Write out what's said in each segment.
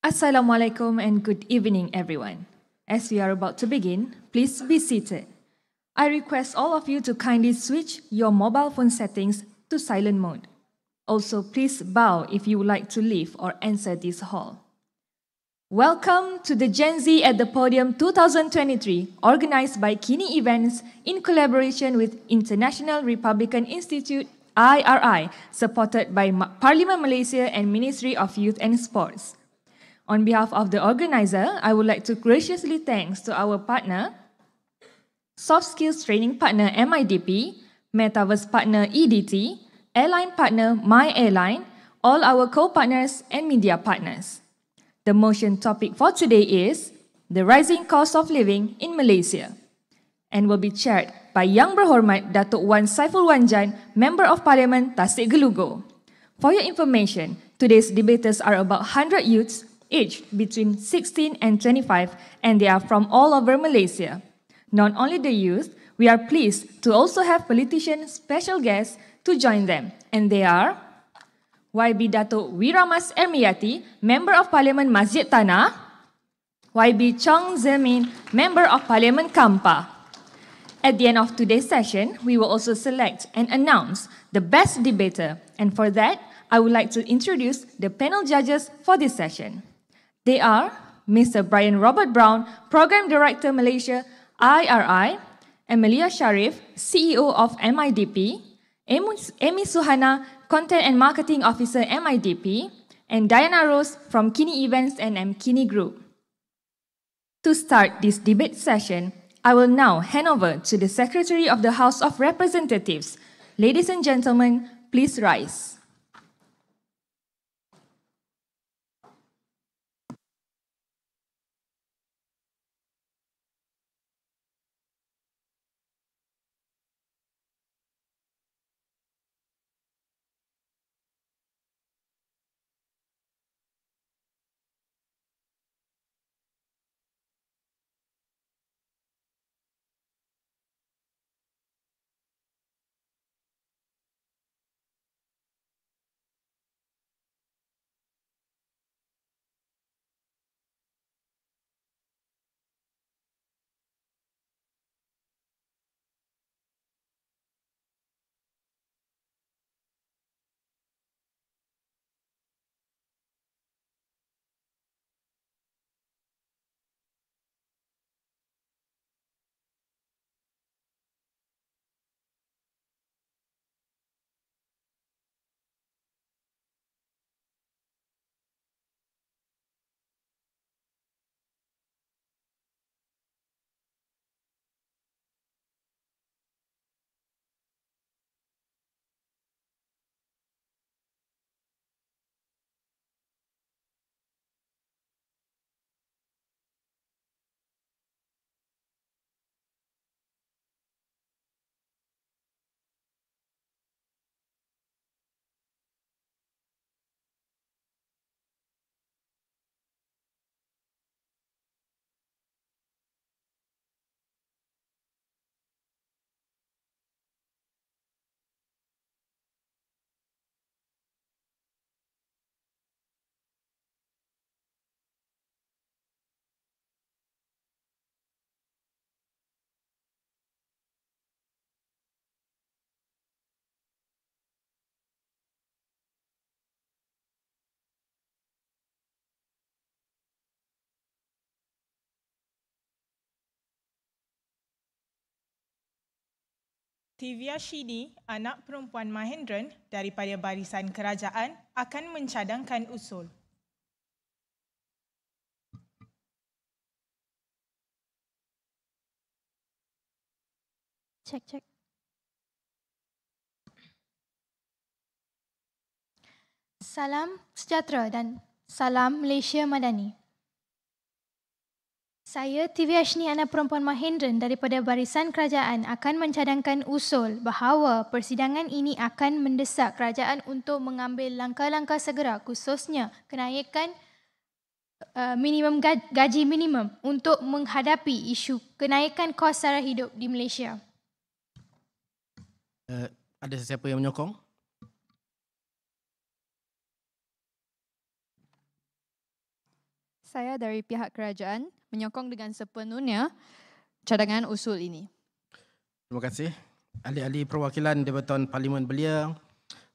Assalamualaikum and good evening, everyone. As we are about to begin, please be seated. I request all of you to kindly switch your mobile phone settings to silent mode. Also, please bow if you would like to leave or enter this hall. Welcome to the Gen Z at the Podium 2023, organized by KiniEvents in collaboration with International Republican Institute, IRI, supported by Parlimen Malaysia and Ministry of Youth and Sports. On behalf of the organizer, I would like to graciously thanks to our partner, Soft Skills Training Partner MIDP, Metaverse Partner EDT, Airline Partner My Airline, all our co-partners and media partners. The motion topic for today is the rising cost of living in Malaysia and will be chaired by Yang Berhormat Datuk Wan Saiful Wanjan, Member of Parlimen Tasik Gelugo. For your information, today's debaters are about 100 youths aged between 16 and 25, and they are from all over Malaysia. Not only the youth, we are pleased to also have politician special guests to join them, and they are YB Datuk Wiramas Ermiyati, Member of Parlimen Masjid Tanah, YB Chong Zemin, Member of Parlimen Kampa. At the end of today's session, we will also select and announce the best debater, and for that, I would like to introduce the panel judges for this session. They are Mr. Brian Robert Brown, Program Director Malaysia, IRI, Emilia Sharif, CEO of MIDP, Amy Suhana, Content and Marketing Officer MIDP, and Diana Rose from KiniEvents and Kini Group. To start this debate session, I will now hand over to the Secretary of the House of Representatives. Ladies and gentlemen, please rise. Tivyashini, anak perempuan Mahendran daripada barisan kerajaan, akan mencadangkan usul. Cek. Salam sejahtera dan salam Malaysia Madani. Saya Tivyashini, anak perempuan Mahendran daripada barisan kerajaan, akan mencadangkan usul bahawa persidangan ini akan mendesak kerajaan untuk mengambil langkah-langkah segera, khususnya kenaikan gaji minimum untuk menghadapi isu kenaikan kos sara hidup di Malaysia. Ada sesiapa yang menyokong? saya dari pihak kerajaan menyokong dengan sepenuhnya cadangan usul ini. Terima kasih. Ahli-ahli perwakilan Debaton Parlimen Belia,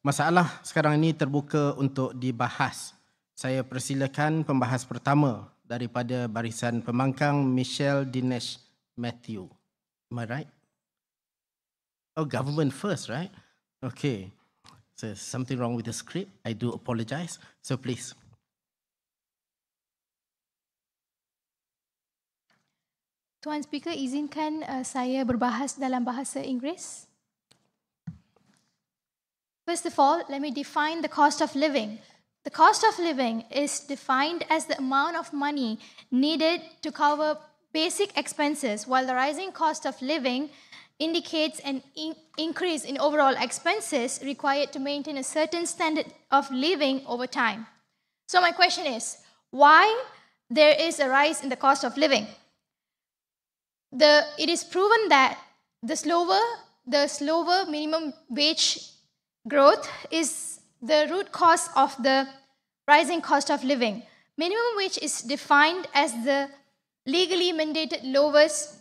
masalah sekarang ini terbuka untuk dibahas. Saya persilakan pembahas pertama daripada barisan pembangkang Michelle Dinesh Matthew. Am I right? Oh, government first, right? Okay. So something wrong with the script. I do apologize. So please. Tuan Speaker, izinkan saya berbahas dalam bahasa Inggeris. First of all, let me define the cost of living. The cost of living is defined as the amount of money needed to cover basic expenses, while the rising cost of living indicates an increase in overall expenses required to maintain a certain standard of living over time. So my question is, why there is a rise in the cost of living? It is proven that the slower minimum wage growth is the root cause of the rising cost of living. Minimum wage is defined as the legally mandated lowest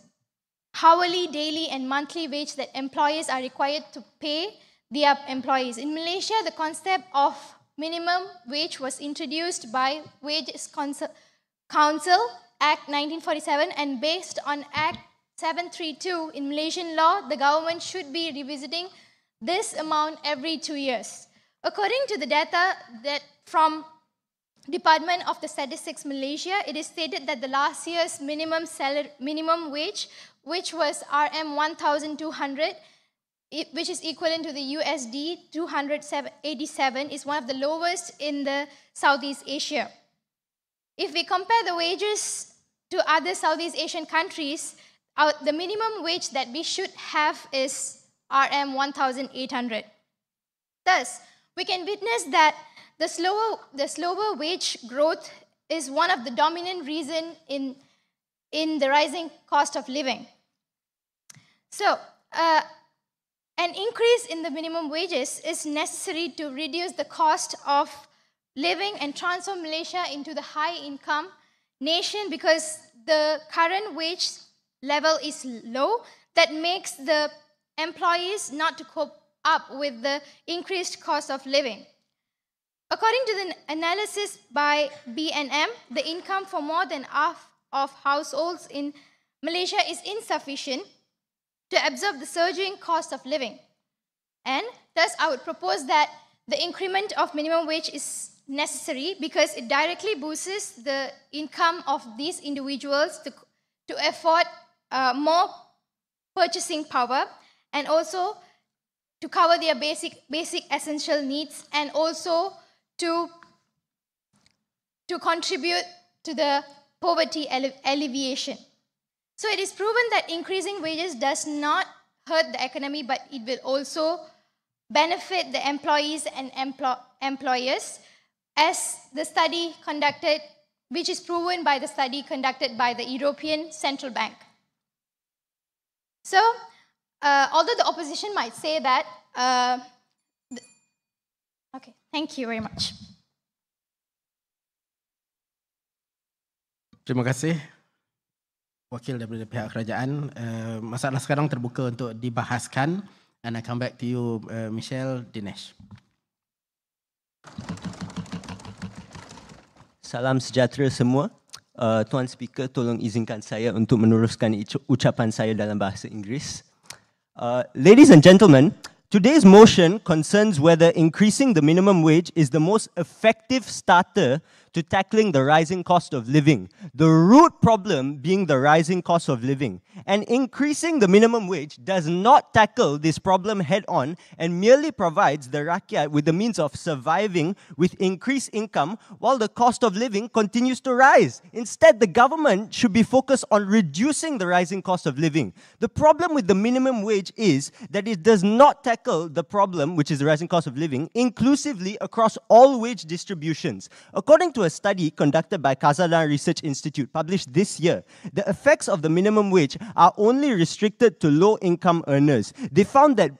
hourly, daily, and monthly wage that employers are required to pay their employees. In Malaysia, the concept of minimum wage was introduced by Wages Council Act 1947, and based on Act 732 in Malaysian law, the government should be revisiting this amount every 2 years. According to the data that from Department of the Statistics Malaysia, it is stated that the last year's minimum wage, which was RM 1,200, which is equivalent to the USD 287, is one of the lowest in the Southeast Asia. If we compare the wages to other Southeast Asian countries, the minimum wage that we should have is RM 1,800. Thus, we can witness that the slower wage growth is one of the dominant reasons in the rising cost of living. So, an increase in the minimum wages is necessary to reduce the cost of living and transform Malaysia into the high-income nation, because the current wage level is low. That makes the employees not to cope up with the increased cost of living. According to the analysis by B&M, the income for more than half of households in Malaysia is insufficient to absorb the surging cost of living. And thus, I would propose that the increment of minimum wage is necessary because it directly boosts the income of these individuals to afford more purchasing power, and also to cover their basic essential needs, and also to contribute to the poverty alleviation. So it is proven that increasing wages does not hurt the economy, but it will also benefit the employees and employers, as the study conducted, which is proven by the study conducted by the European Central Bank. So, although the opposition might say that, okay, thank you very much. Terima kasih, wakil daripada pihak kerajaan. Masalah sekarang terbuka untuk dibahaskan. And I come back to you, Michelle Dinesh. Salam sejahtera semua. Tuan Speaker, tolong izinkan saya untuk meneruskan ucapan saya dalam bahasa Inggeris. Ladies and gentlemen, today's motion concerns whether increasing the minimum wage is the most effective starter to tackling the rising cost of living, the root problem being the rising cost of living. And increasing the minimum wage does not tackle this problem head-on and merely provides the rakyat with the means of surviving with increased income while the cost of living continues to rise. Instead, the government should be focused on reducing the rising cost of living. The problem with the minimum wage is that it does not tackle the problem, which is the rising cost of living, inclusively across all wage distributions. According to a study conducted by Kerajaan Research Institute published this year, the effects of the minimum wage are only restricted to low-income earners. They found that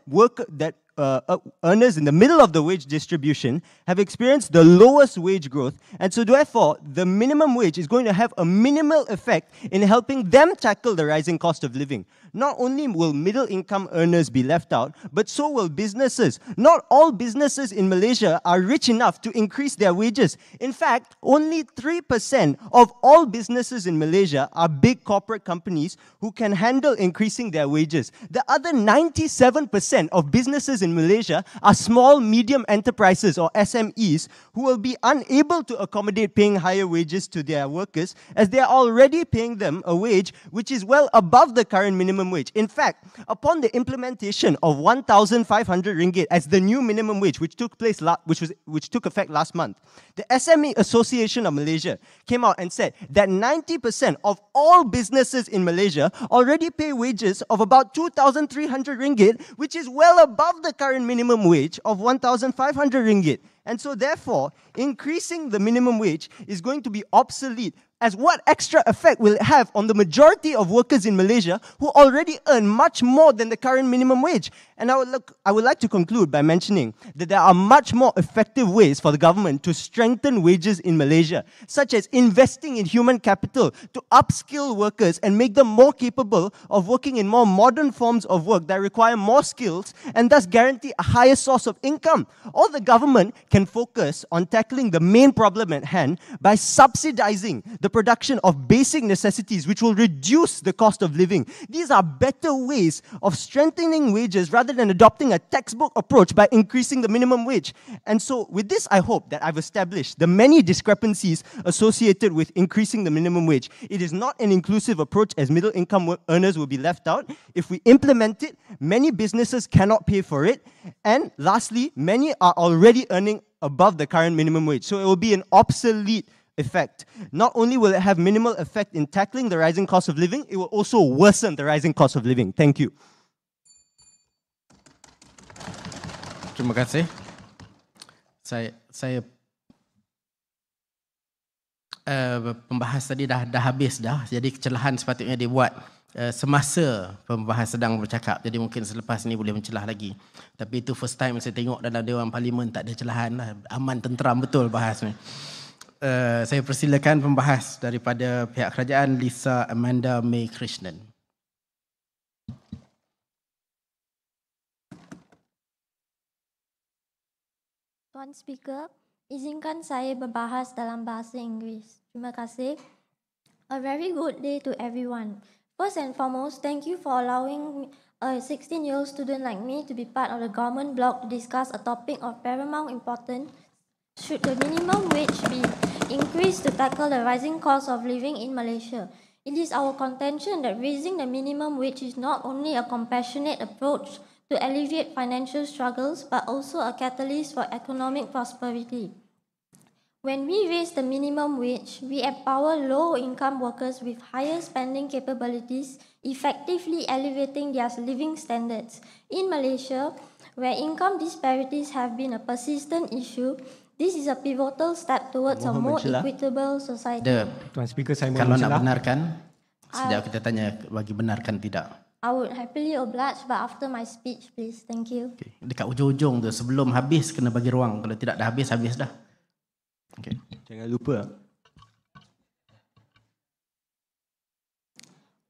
earners in the middle of the wage distribution have experienced the lowest wage growth, and so therefore the minimum wage is going to have a minimal effect in helping them tackle the rising cost of living. Not only will middle income earners be left out, but so will businesses. Not all businesses in Malaysia are rich enough to increase their wages. In fact, only 3% of all businesses in Malaysia are big corporate companies who can handle increasing their wages. The other 97% of businesses in Malaysia are small, medium enterprises or SMEs who will be unable to accommodate paying higher wages to their workers, as they are already paying them a wage which is well above the current minimum wage. In fact, upon the implementation of 1,500 ringgit as the new minimum wage, which took effect last month, the SME Association of Malaysia came out and said that 90% of all businesses in Malaysia already pay wages of about 2,300 ringgit, which is well above the current minimum wage of 1,500 ringgit. And so therefore, increasing the minimum wage is going to be obsolete, as what extra effect will it have on the majority of workers in Malaysia who already earn much more than the current minimum wage? And I would like to conclude by mentioning that there are much more effective ways for the government to strengthen wages in Malaysia, such as investing in human capital to upskill workers and make them more capable of working in more modern forms of work that require more skills and thus guarantee a higher source of income. Or the government can focus on tackling the main problem at hand by subsidizing the production of basic necessities, which will reduce the cost of living. These are better ways of strengthening wages rather than adopting a textbook approach by increasing the minimum wage. And so with this, I hope that I've established the many discrepancies associated with increasing the minimum wage. It is not an inclusive approach, as middle income earners will be left out. If we implement it, many businesses cannot pay for it. And lastly, many are already earning above the current minimum wage. So it will be an obsolete effect. Not only will it have minimal effect in tackling the rising cost of living, it will also worsen the rising cost of living. Thank you. Terima kasih. Saya pembahas tadi dah habis dah. Jadi kecelahan sepatutnya dibuat semasa pembahas sedang bercakap. Jadi mungkin selepas ni boleh mencelah lagi. Tapi itu first time saya tengok dalam Dewan Parlimen tak ada celahan lah. Aman, tenteram betul bahas ni. Saya persilakan pembahas daripada pihak kerajaan, Lisa Amanda May Krishnan. Tuan Speaker, izinkan saya berbahas dalam bahasa Inggeris. Terima kasih. A very good day to everyone. First and foremost, thank you for allowing a 16-year-old student like me to be part of the government bloc to discuss a topic of paramount importance. Should the minimum wage be increased to tackle the rising cost of living in Malaysia? It is our contention that raising the minimum wage is not only a compassionate approach to alleviate financial struggles, but also a catalyst for economic prosperity. When we raise the minimum wage, we empower low-income workers with higher spending capabilities, effectively elevating their living standards. In Malaysia, where income disparities have been a persistent issue, this is a pivotal step towards a more equitable society. Tuan Speaker, saya kalau nak benarkan, sekejap kita tanya bagi benarkan tidak. I would happily oblige, but after my speech, please. Thank you. Okay. Dekat ujung-ujung tu, sebelum habis kena bagi ruang. Kalau tidak dah habis, habis dah. Okay. Jangan lupa.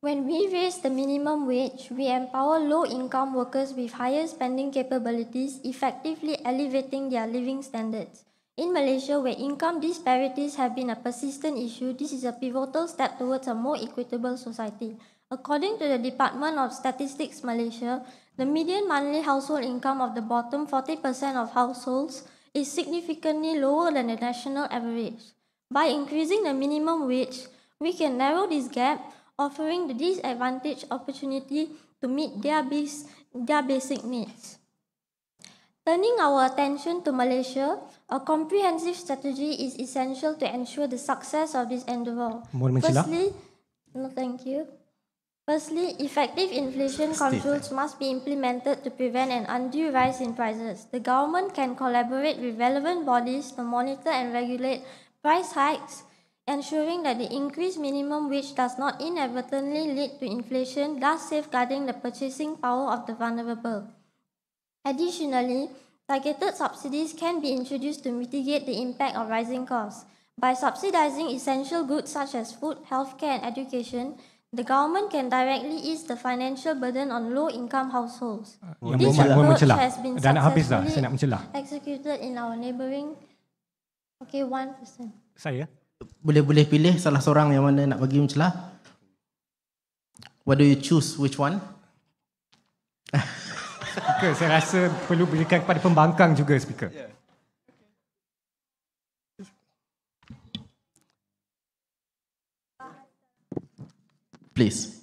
When we raise the minimum wage, we empower low-income workers with higher spending capabilities, effectively elevating their living standards. In Malaysia, where income disparities have been a persistent issue, this is a pivotal step towards a more equitable society. According to the Department of Statistics Malaysia, the median monthly household income of the bottom 40% of households is significantly lower than the national average. By increasing the minimum wage, we can narrow this gap, offering the disadvantaged opportunity to meet their basic needs. Turning our attention to Malaysia, a comprehensive strategy is essential to ensure the success of this endeavour. Firstly, effective inflation controls must be implemented to prevent an undue rise in prices. The government can collaborate with relevant bodies to monitor and regulate price hikes, ensuring that the increased minimum wage does not inadvertently lead to inflation, thus safeguarding the purchasing power of the vulnerable. Additionally, targeted subsidies can be introduced to mitigate the impact of rising costs. By subsidizing essential goods such as food, healthcare and education, the government can directly ease the financial burden on low-income households. This approach has been successfully executed in our neighbouring... Okay, 1%. Saya? Boleh pilih salah seorang yang mana nak bagi mencelah? What do you choose? Which one? Speaker, saya rasa perlu berikan kepada pembangkang juga, Speaker. Yeah. Please.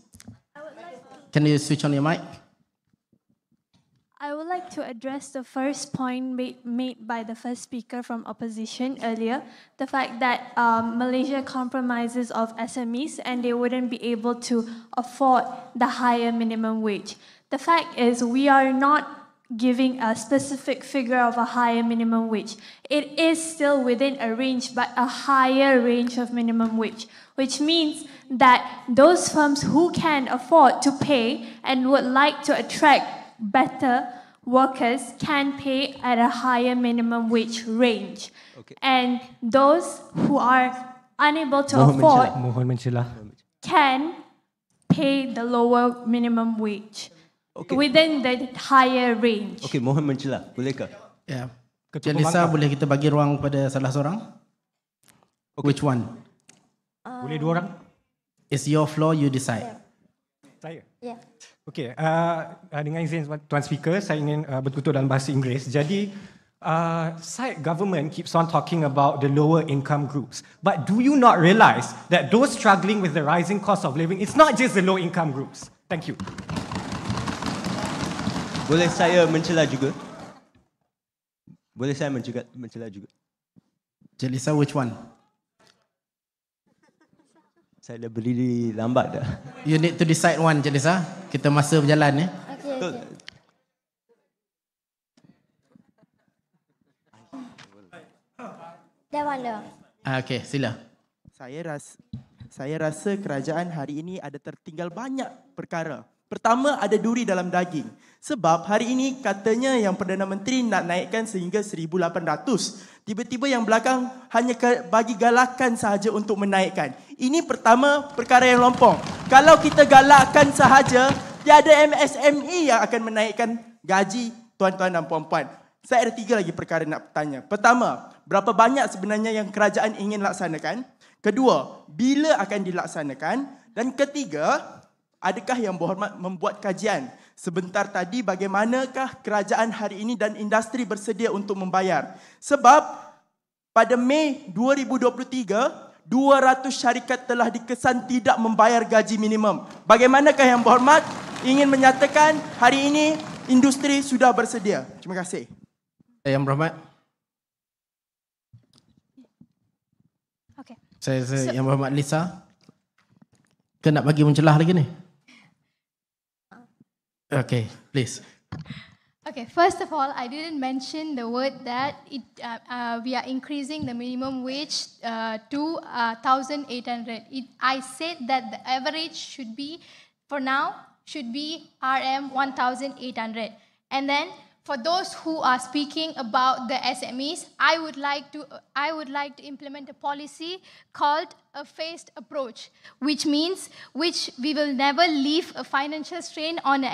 Can you switch on your mic? I would like to address the first point made by the first speaker from opposition earlier, the fact that Malaysia compromises of SMEs and they wouldn't be able to afford the higher minimum wage. The fact is we are not giving a specific figure of a higher minimum wage. It is still within a range, but a higher range of minimum wage, which means that those firms who can afford to pay and would like to attract better workers can pay at a higher minimum wage range. Okay. And those who are unable to afford can pay the lower minimum wage. Okay. Within the higher range. Okay, mohon mencela. Boleh ke? Ya. Encik Lisa, boleh kita bagi ruang pada salah seorang? Okay. Which one? Boleh dua orang? It's your floor, you decide. Saya? Ya. Okay, dengan izin Tuan Speaker, saya ingin bertutur dalam bahasa Inggeris. Jadi, side government keeps on talking about the lower income groups. But do you not realise that those struggling with the rising cost of living, it's not just the low income groups. Thank you. Boleh saya mencela juga? Boleh saya mencela juga? Encik Lisa, which one? Saya dah berdiri lambat dah. You need to decide one, Encik Lisa. Kita masa berjalan ya. Okay. That one dah. Okay, sila. Saya rasa kerajaan hari ini ada tertinggal banyak perkara. Pertama, ada duri dalam daging. Sebab hari ini katanya yang Perdana Menteri nak naikkan sehingga 1,800. Tiba-tiba yang belakang hanya bagi galakan sahaja untuk menaikkan. Ini pertama perkara yang lompong. Kalau kita galakkan sahaja, tiada MSME yang akan menaikkan gaji tuan-tuan dan puan-puan. Saya ada 3 lagi perkara nak bertanya. Pertama, berapa banyak sebenarnya yang kerajaan ingin laksanakan? Kedua, bila akan dilaksanakan? Dan ketiga, adakah Yang Berhormat membuat kajian sebentar tadi bagaimanakah kerajaan hari ini dan industri bersedia untuk membayar? Sebab pada Mei 2023, 200 syarikat telah dikesan tidak membayar gaji minimum. Bagaimanakah Yang Berhormat ingin menyatakan hari ini industri sudah bersedia? Terima kasih. Yang Berhormat. Okay. Saya Yang Berhormat Lisa. Ke nak bagi mencelah lagi ni? Okay, please. Okay, first of all, I didn't mention the word that we are increasing the minimum wage to 1,800. I said that the average should be, for now, should be RM 1,800. And then, for those who are speaking about the SMEs, I would like to implement a policy called a phased approach, which means we will never leave a financial strain on the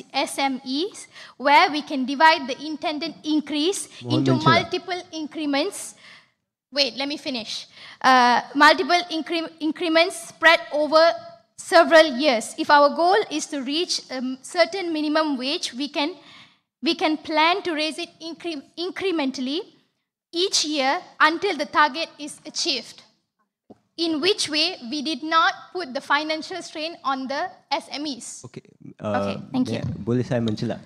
SMEs, where we can divide the intended increase into multiple increments. Wait, let me finish. Multiple increments spread over several years. If our goal is to reach a certain minimum wage, we can plan to raise it incrementally each year until the target is achieved. In which way we did not put the financial strain on the SMEs. Okay, thank you. Boleh saya mencela?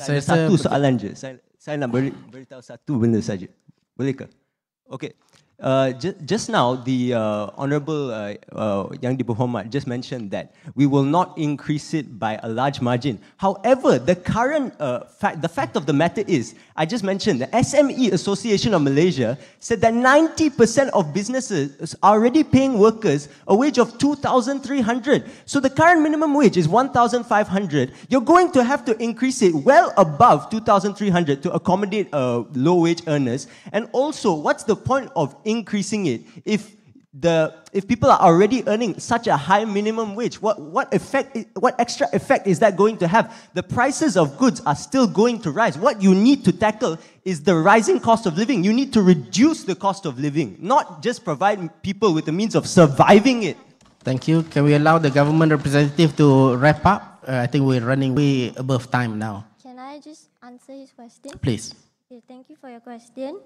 Saya satu soalan je. Saya nak beritahu satu benda saja. Boleh ke? Okay. Just now, the Honourable Yang Diberhormat just mentioned that we will not increase it by a large margin. However, the current the fact of the matter is, I just mentioned, the SME Association of Malaysia said that 90% of businesses are already paying workers a wage of 2,300. So the current minimum wage is 1,500. You're going to have to increase it well above 2,300 to accommodate low-wage earners. And also, what's the point of increasing it if people are already earning such a high minimum wage? What extra effect is that going to have? The prices of goods are still going to rise. What you need to tackle is the rising cost of living. You need to reduce the cost of living, not just provide people with the means of surviving it. Thank you. Can we allow the government representative to wrap up? I think we're running way above time now. Can I just answer his question? Please. Okay, thank you for your question.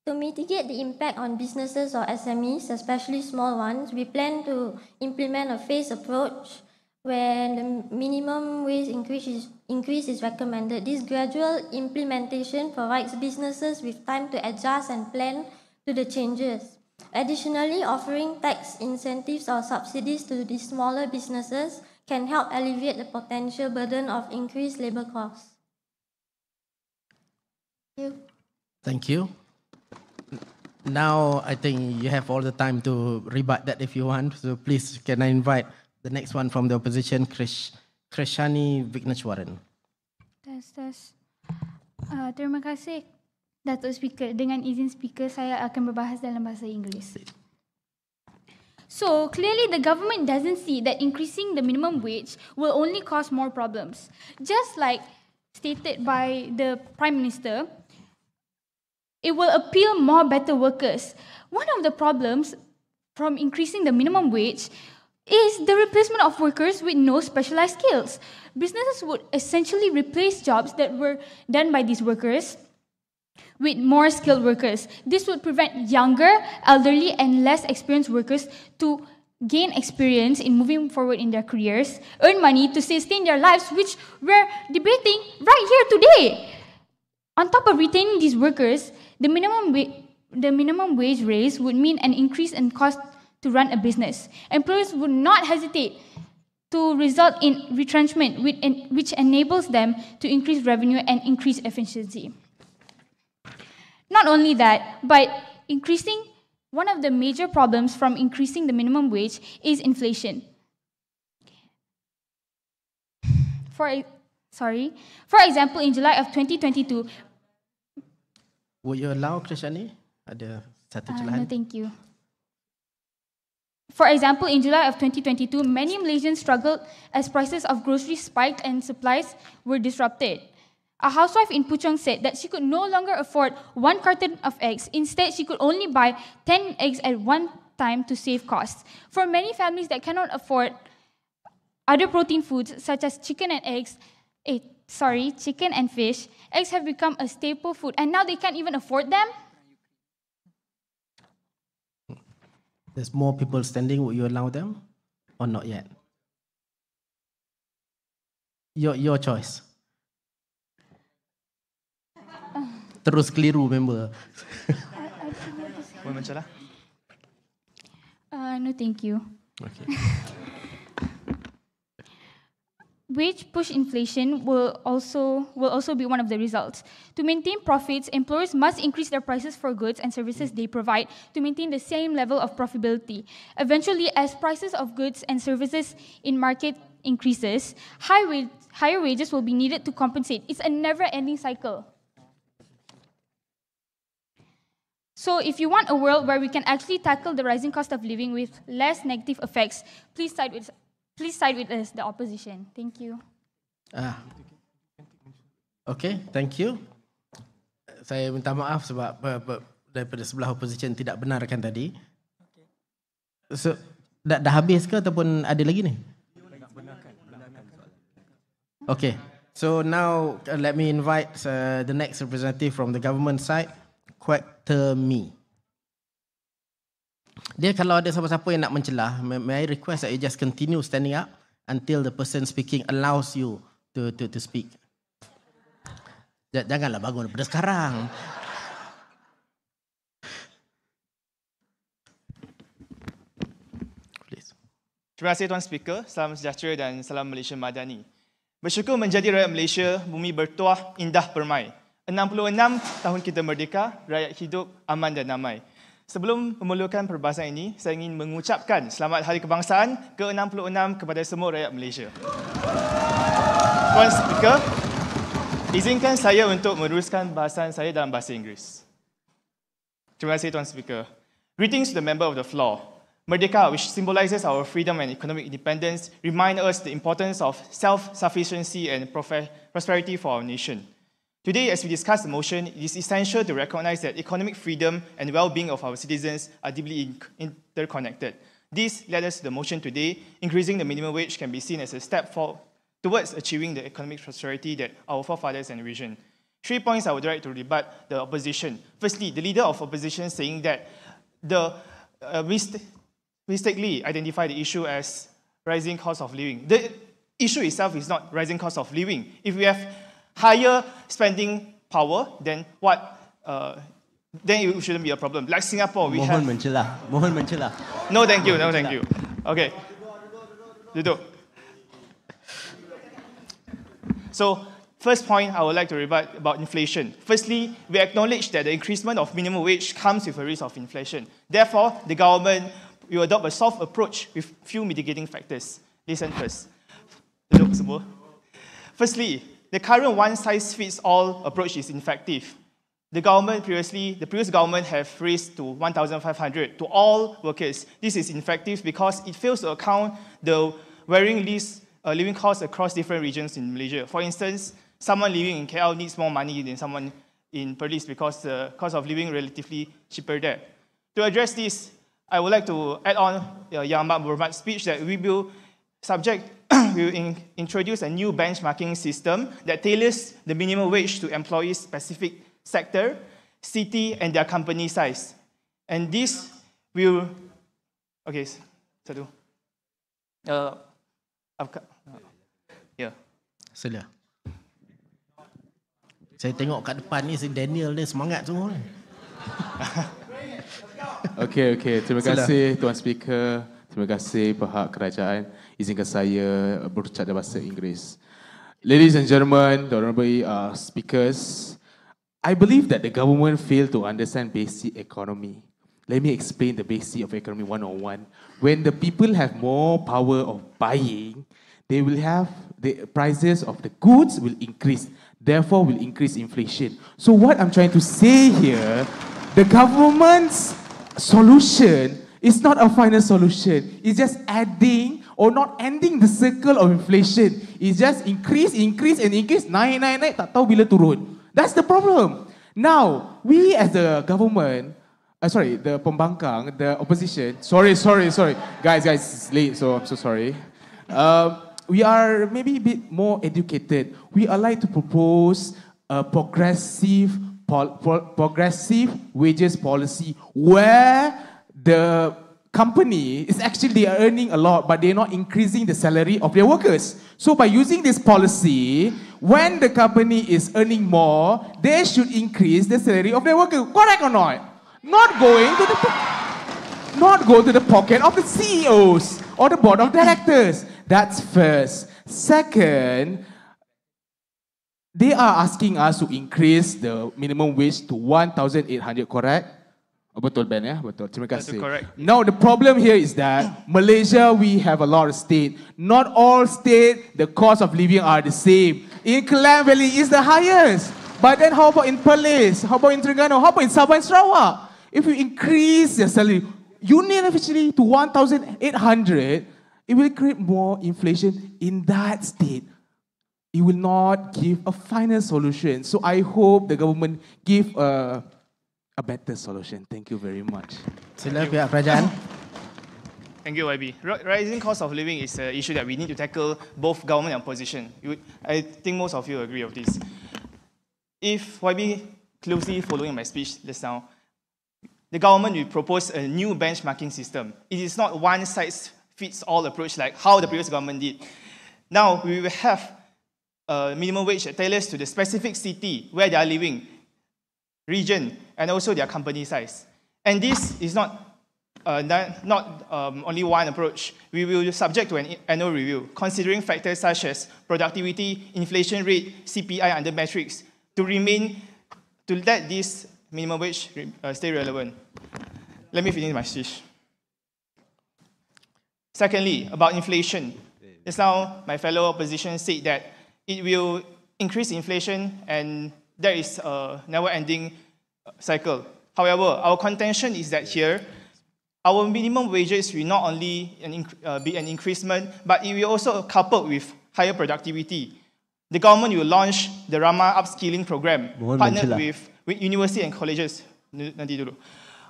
To mitigate the impact on businesses or SMEs, especially small ones, we plan to implement a phased approach where the minimum wage increase is recommended. This gradual implementation provides businesses with time to adjust and plan to the changes. Additionally, offering tax incentives or subsidies to the smaller businesses can help alleviate the potential burden of increased labour costs. Thank you. Thank you. Now, I think you have all the time to rebut that if you want. So please, can I invite the next one from the opposition, Krishani Vigneshwaran. Terima kasih, Datuk Speaker. Dengan izin Speaker, saya akan berbahas dalam bahasa Inggeris. So, clearly the government doesn't see that increasing the minimum wage will only cause more problems. Just like stated by the Prime Minister, it will appeal more better workers. One of the problems from increasing the minimum wage is the replacement of workers with no specialized skills. Businesses would essentially replace jobs that were done by these workers with more skilled workers. This would prevent younger, elderly, and less experienced workers to gain experience in moving forward in their careers, earn money to sustain their lives, which we're debating right here today. On top of retaining these workers, the minimum wage raise would mean an increase in cost to run a business. Employers would not hesitate to result in retrenchment, which enables them to increase revenue and increase efficiency. Not only that, but one of the major problems from increasing the minimum wage is inflation. For example, in July of 2022, would you allow Krishani? Ada satu celahan? No, thank you. For example, in July of 2022, many Malaysians struggled as prices of groceries spiked and supplies were disrupted. A housewife in Puchong said that she could no longer afford 1 carton of eggs. Instead, she could only buy 10 eggs at one time to save costs. For many families that cannot afford other protein foods such as chicken and fish, eggs have become a staple food, and now they can't even afford them. There's more people standing. Will you allow them or not yet? Your choice. Terus keliru member. No, thank you. Okay. Wage push inflation will also be one of the results. To maintain profits, employers must increase their prices for goods and services they provide to maintain the same level of profitability. Eventually, as prices of goods and services in market increases, higher wages will be needed to compensate. It's a never-ending cycle. So if you want a world where we can actually tackle the rising cost of living with less negative effects, please side with us, the opposition. Thank you. Okay, thank you. Saya minta maaf sebab daripada sebelah opposition tidak benarkan tadi. So, dah habis ke ataupun ada lagi ni? Okay, so now let me invite the next representative from the government side, Me. Dia kalau ada siapa-siapa yang nak mencelah, may I request that you just continue standing up until the person speaking allows you to speak. Janganlah bangun daripada sekarang. Terima kasih Tuan Speaker, salam sejahtera dan salam Malaysia Madani. Bersyukur menjadi rakyat Malaysia, bumi bertuah, indah permai. 66 tahun kita merdeka, rakyat hidup aman dan damai. Sebelum memulakan perbahasan ini, saya ingin mengucapkan Selamat Hari Kebangsaan ke-66 kepada semua rakyat Malaysia. Tuan Speaker, izinkan saya untuk meneruskan bahasan saya dalam bahasa Inggeris. Terima kasih Tuan Speaker. Greetings to the member of the floor. Merdeka, which symbolizes our freedom and economic independence, remind us the importance of self-sufficiency and prosperity for our nation. Today, as we discuss the motion, it is essential to recognize that economic freedom and well-being of our citizens are deeply interconnected. This led us to the motion today. Increasing the minimum wage can be seen as a step forward towards achieving the economic prosperity that our forefathers envisioned. 3 points I would like to rebut the opposition. Firstly, the leader of opposition saying that the mistakenly identify the issue as rising cost of living. The issue itself is not rising cost of living. If we have higher spending power, then then it shouldn't be a problem. Like Singapore, we have... Mohon mencelah. No, thank you. No, thank you. Okay. Duduk. So, first point I would like to rebut about inflation. Firstly, we acknowledge that the increasement of minimum wage comes with a risk of inflation. Therefore, the government will adopt a soft approach with few mitigating factors. Listen first. Firstly, the current one-size-fits-all approach is ineffective. The previous government have raised to 1,500 to all workers. This is ineffective because it fails to account the varying living costs across different regions in Malaysia. For instance, someone living in KL needs more money than someone in Perlis because the cost of living relatively cheaper there. To address this, I would like to add on Yang Ahmad Berhormat's speech that we will introduce a new benchmarking system that tailors the minimum wage to employees' specific sector, city, and their company size. And this will... Okay, satu. Yeah. Sila. Saya tengok kat depan ni si Daniel ni semangat semua. Okey. Terima kasih Tuan Speaker. Terima kasih pihak kerajaan. Izinkan saya berucap dalam bahasa Inggeris. Ladies and gentlemen, the honorable speakers, I believe that the government failed to understand basic economy. Let me explain the basic of economy 101. When the people have more power of buying, they will have the prices of the goods will increase. Therefore, will increase inflation. So what I'm trying to say here, the government's solution is not a final solution. It's just adding or not ending the circle of inflation. It's just increase, naik, tak tahu bila turun. That's the problem. Now, we as the government, the pembangkang, the opposition, sorry. Guys, it's late, so I'm so sorry. We are maybe a bit more educated. We are like to propose a progressive wages policy where the company is actually earning a lot, but they're not increasing the salary of their workers. So by using this policy, when the company is earning more, they should increase the salary of their workers. Correct or not? Not go to the pocket of the CEOs or the board of directors. That's first. Second, they are asking us to increase the minimum wage to 1,800, correct? Betul Ben ya? Betul. Terima kasih. Now the problem here is that Malaysia, we have a lot of state. Not all state, the cost of living are the same. In Klang Valley is the highest. But then how about in Perlis? How about in Terengganu? How about in Sabah and Sarawak? If you increase your salary unilaterally to 1,800, it will create more inflation in that state. It will not give a final solution. So I hope the government give a better solution. Thank you very much. Sila pihak kerajaan. Thank you, YB. Rising cost of living is an issue that we need to tackle both government and opposition. I think most of you agree of this. If YB closely following my speech just now, the government will propose a new benchmarking system. It is not one-size-fits-all approach like how the previous government did. Now, we will have a minimum wage that tailors to the specific city where they are living, region, and also their company size. And this is not not only one approach. We will subject to an annual review, considering factors such as productivity, inflation rate, CPI under metrics, to let this minimum wage stay relevant. Let me finish my speech. Secondly, about inflation. Just now, my fellow opposition said that it will increase inflation and there is a never-ending cycle. However, our contention is that here, our minimum wages will not only be an increasement, but it will also coupled with higher productivity. The government will launch the Rama Upskilling Program, partnered with university and colleges,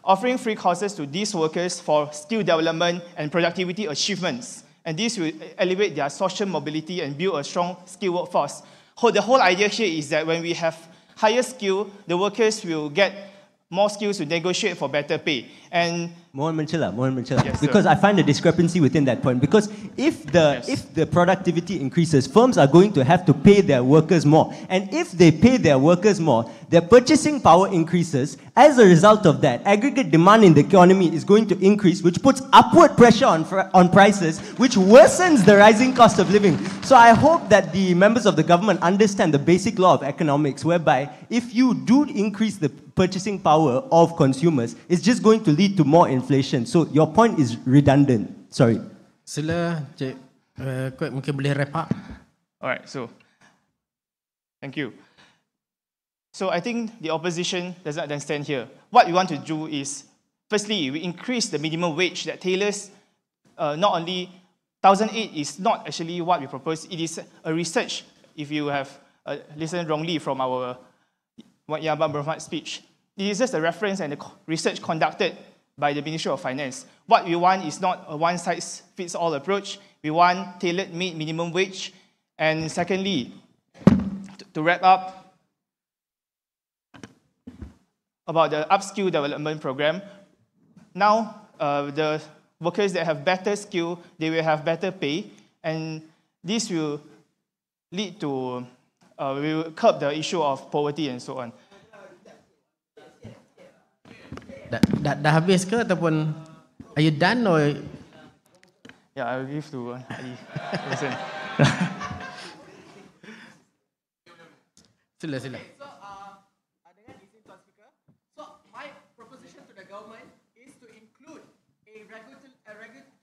offering free courses to these workers for skill development and productivity achievements. And this will elevate their social mobility and build a strong skill workforce. The whole idea here is that when we have higher skill, the workers will get more skills to negotiate for better pay. And yes, because I find a discrepancy within that point. Because if the productivity increases, firms are going to have to pay their workers more. And if they pay their workers more, their purchasing power increases. As a result of that, aggregate demand in the economy is going to increase, which puts upward pressure on prices, which worsens the rising cost of living. So I hope that the members of the government understand the basic law of economics, whereby if you do increase the purchasing power of consumers, it's just going to lead to more inflation. So your point is redundant. Sorry. Sila, Cik, mungkin boleh wrap up. Alright, so thank you. So I think the opposition doesn't understand here. What we want to do is, firstly, we increase the minimum wage that tailors not only 1,008 is not actually what we propose. It is a research. If you have listened wrongly from our Yang Berhormat speech, it is just a reference and a research conducted by the Ministry of Finance. What we want is not a one-size-fits-all approach. We want tailored-made minimum wage. And secondly, to wrap up, about the upskill development program, now the workers that have better skill, they will have better pay, and this will lead to, we will curb the issue of poverty and so on. Dah habis ke ataupun are you done or? Yeah, I will give to Ali. Listen. Sila. So my proposition to the government is to include to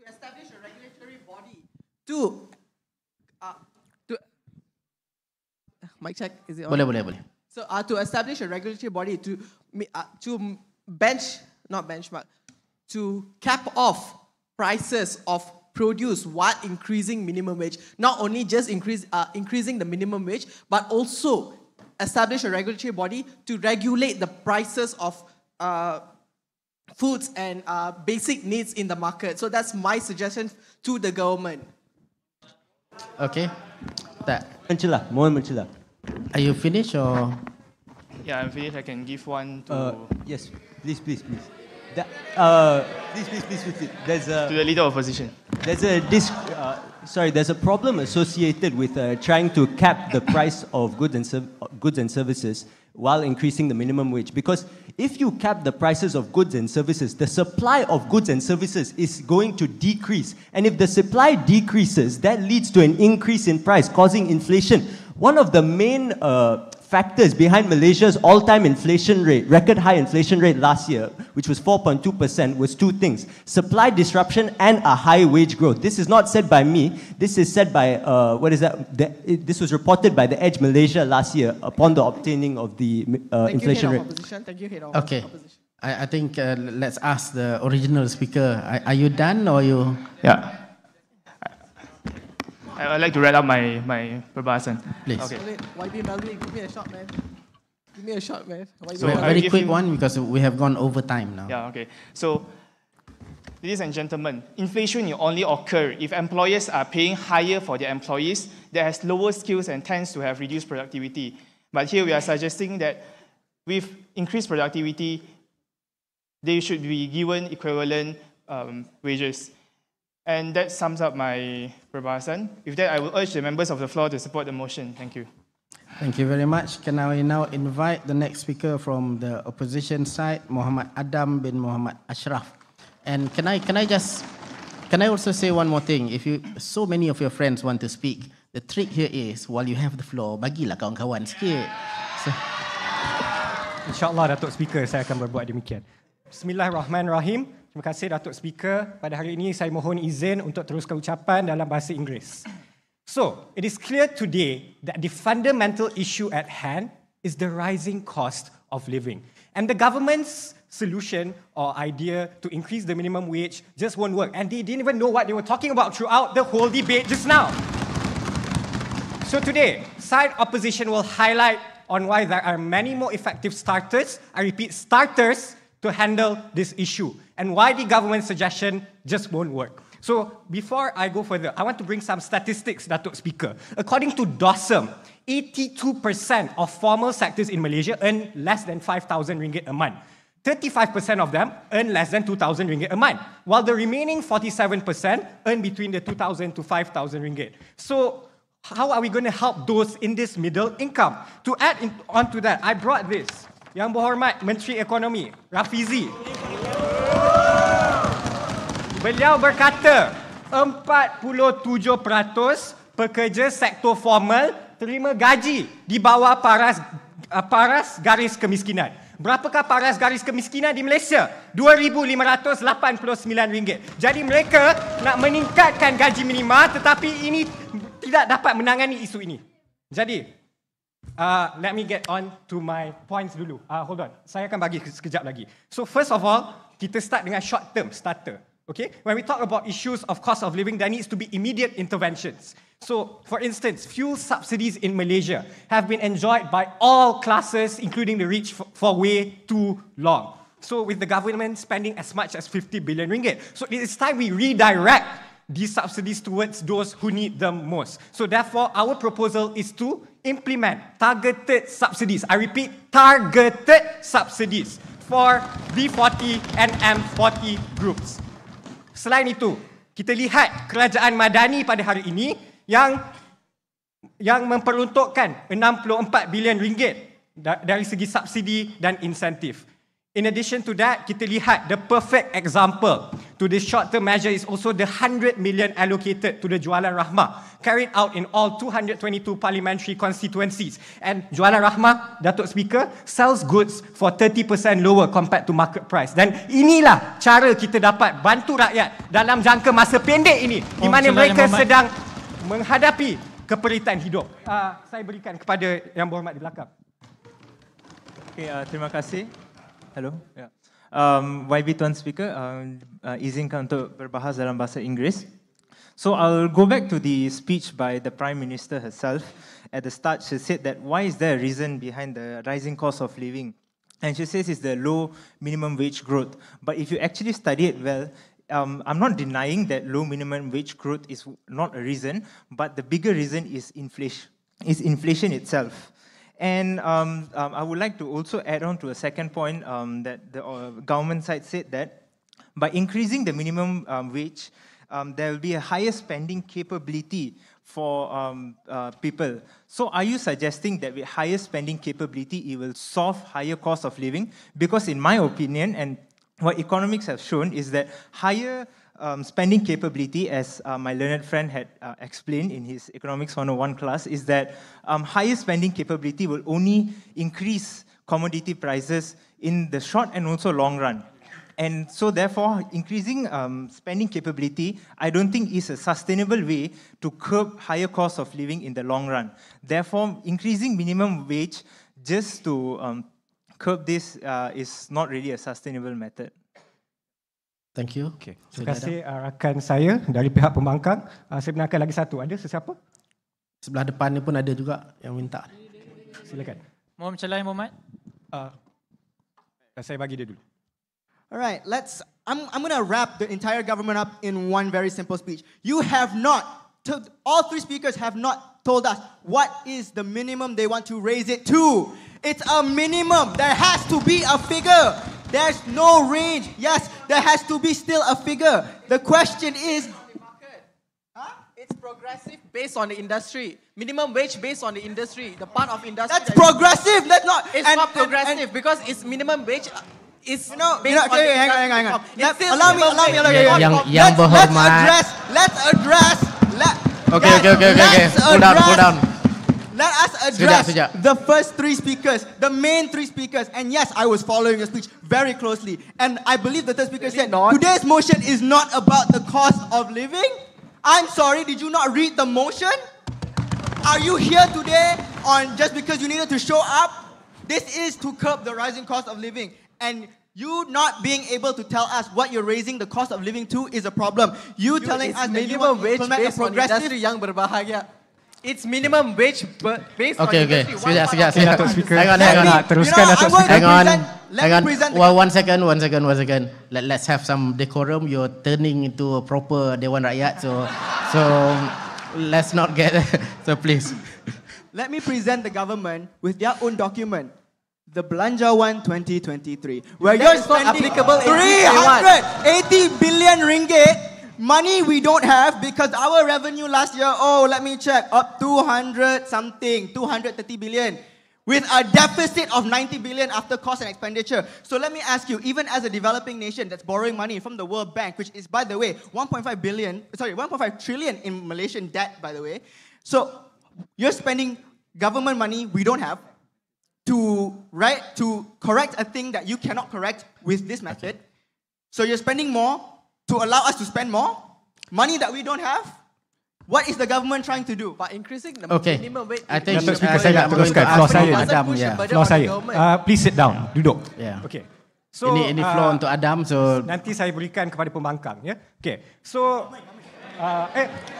establish a regulatory body to mic check, is it on? Boleh. So to establish a regulatory body to to cap off prices of produce while increasing minimum wage. Not only just increasing the minimum wage, but also establish a regulatory body to regulate the prices of foods and basic needs in the market. So that's my suggestion to the government. Okay. Mohon mencela. Are you finished or? Yeah, I'm finished. I can give one to... Yes, please. Please. There's to the leader of opposition. There's a problem associated with trying to cap the price of goods and services while increasing the minimum wage. Because if you cap the prices of goods and services, the supply of goods and services is going to decrease. And if the supply decreases, that leads to an increase in price, causing inflation. One of the main factors behind Malaysia's all-time inflation rate, record high inflation rate last year, which was 4.2%, was two things: supply disruption and a high wage growth. This is not said by me. This is said by, this was reported by The Edge Malaysia last year upon the obtaining of the inflation rate. Thank you, Head of Okay. Opposition. I think let's ask the original speaker. Are you done or you? Yeah. I'd like to wrap up my perbahasan. Please. Okay. YB Melvin, give me a shot, man. Give me a shot, man. So very quick one because we have gone over time now. Yeah, okay. So, ladies and gentlemen, inflation will only occur if employers are paying higher for their employees that has lower skills and tends to have reduced productivity. But here we are suggesting that with increased productivity, they should be given equivalent wages. And that sums up my perbahasan. With that, I will urge the members of the floor to support the motion. Thank you. Thank you very much. Can I now invite the next speaker from the opposition side, Muhammad Adam bin Muhammad Ashraf. And can I also say one more thing? If so many of your friends want to speak, the trick here is while you have the floor, bagilah kawan-kawan sikit. So, InsyaAllah Datuk Speaker, saya akan berbuat demikian. Bismillahirrahmanirrahim. Terima kasih Datuk Speaker. Pada hari ini saya mohon izin untuk teruskan ucapan dalam bahasa Inggeris. So, it is clear today that the fundamental issue at hand is the rising cost of living. And the government's solution or idea to increase the minimum wage just won't work. And they didn't even know what they were talking about throughout the whole debate just now. So today, side opposition will highlight on why there are many more effective starters, I repeat, starters, to handle this issue, and why the government suggestion just won't work. So before I go further, I want to bring some statistics, Datuk Speaker. According to DOSM, 82% of formal sectors in Malaysia earn less than 5,000 ringgit a month. 35% of them earn less than 2,000 ringgit a month, while the remaining 47% earn between the 2,000 to 5,000 ringgit. So how are we going to help those in this middle income? To add on to that, I brought this. Yang Berhormat Menteri Ekonomi, Rafizi. Beliau berkata, 47% pekerja sektor formal terima gaji di bawah paras garis kemiskinan. Berapakah paras garis kemiskinan di Malaysia? RM2,589. Jadi mereka nak meningkatkan gaji minima tetapi ini tidak dapat menangani isu ini. Jadi, let me get on to my points dulu. Hold on, saya akan bagi sekejap lagi. So first of all, kita start dengan short term starter. Okay, when we talk about issues of cost of living, there needs to be immediate interventions. So, for instance, fuel subsidies in Malaysia have been enjoyed by all classes, including the rich, for way too long. So, with the government spending as much as 50 billion ringgit. So, it is time we redirect these subsidies towards those who need them most. So, therefore, our proposal is to implement targeted subsidies. I repeat, targeted subsidies for B40 and M40 groups. Selain itu, kita lihat Kerajaan Madani pada hari ini yang memperuntukkan 64 bilion ringgit dari segi subsidi dan insentif. In addition to that, kita lihat the perfect example to this short-term measure is also the 100 million allocated to the Jualan Rahmah carried out in all 222 parliamentary constituencies. And Jualan Rahmah, Datuk Speaker, sells goods for 30% lower compared to market price. Dan inilah cara kita dapat bantu rakyat dalam jangka masa pendek ini di mana mereka sedang menghadapi keperitan hidup. Saya berikan kepada Yang Berhormat di belakang. Okay, terima kasih. Hello. Yeah. YB Tuan Speaker, izinkan untuk berbahas dalam bahasa Inggeris. So I'll go back to the speech by the Prime Minister herself. At the start, she said that why is there a reason behind the rising cost of living? And she says it's the low minimum wage growth. But if you actually study it well, I'm not denying that low minimum wage growth is not a reason, but the bigger reason is inflation itself. And I would like to also add on to a second point that the government side said that by increasing the minimum wage, there will be a higher spending capability for people. So are you suggesting that with higher spending capability, it will solve higher cost of living? Because in my opinion, and what economics have shown, is that higher spending capability, as my learned friend had explained in his Economics 101 class, is that higher spending capability will only increase commodity prices in the short and also long run. And so therefore, increasing spending capability, I don't think is a sustainable way to curb higher cost of living in the long run. Therefore, increasing minimum wage just to curb this is not really a sustainable method. Thank you. Okay. Terima kasih rakan saya dari pihak pembangkang. Saya benarkan lagi satu. Ada sesiapa? Sebelah depan ni pun ada juga yang minta. Silakan. Mohon bercela Muhammad. Saya bagi dia dulu. Alright, I'm going to wrap the entire government up in one very simple speech. You have not, all three speakers have not told us what is the minimum they want to raise it to. It's a minimum. There has to be a figure. There's no range. Yes, there has to be still a figure. The question is... It's progressive based on the industry. Minimum wage based on the industry. The part of industry... That's progressive. That's not... It's not progressive because it's minimum wage It's hang on. Allow me. Yang berhormat. Let's address. Okay. Cool down. Let us address Sekejap. the first three speakers, the main three speakers. And yes, I was following your speech very closely. And I believe the third speaker said, today's motion is not about the cost of living. I'm sorry, did you not read the motion? Are you here today on just because you needed to show up? This is to curb the rising cost of living. And you not being able to tell us what you're raising the cost of living to is a problem. You telling us that you want to implement a progressive... yang berbahagia. It's minimum wage based on industry. Sekejap. Hang on. One second. Let's have some decorum. You're turning into a proper Dewan Rakyat. So let's not get... So please. Let me present the government with their own document. The Belanjawan 2023. Where you're spending 380 billion ringgit. Money we don't have because our revenue last year, let me check, up 230 billion. With a deficit of 90 billion after cost and expenditure. So let me ask you, even as a developing nation that's borrowing money from the World Bank, which is, by the way, 1.5 trillion in Malaysian debt, by the way. So you're spending government money we don't have to correct a thing that you cannot correct with this method. So you're spending more to allow us to spend more money that we don't have. What is the government trying to do? By increasing the minimum wage. I think saya nak teruskan floor saya. Please sit down, duduk. Okay. So ini floor untuk Adam. So nanti saya berikan kepada pembangkang. Okay. So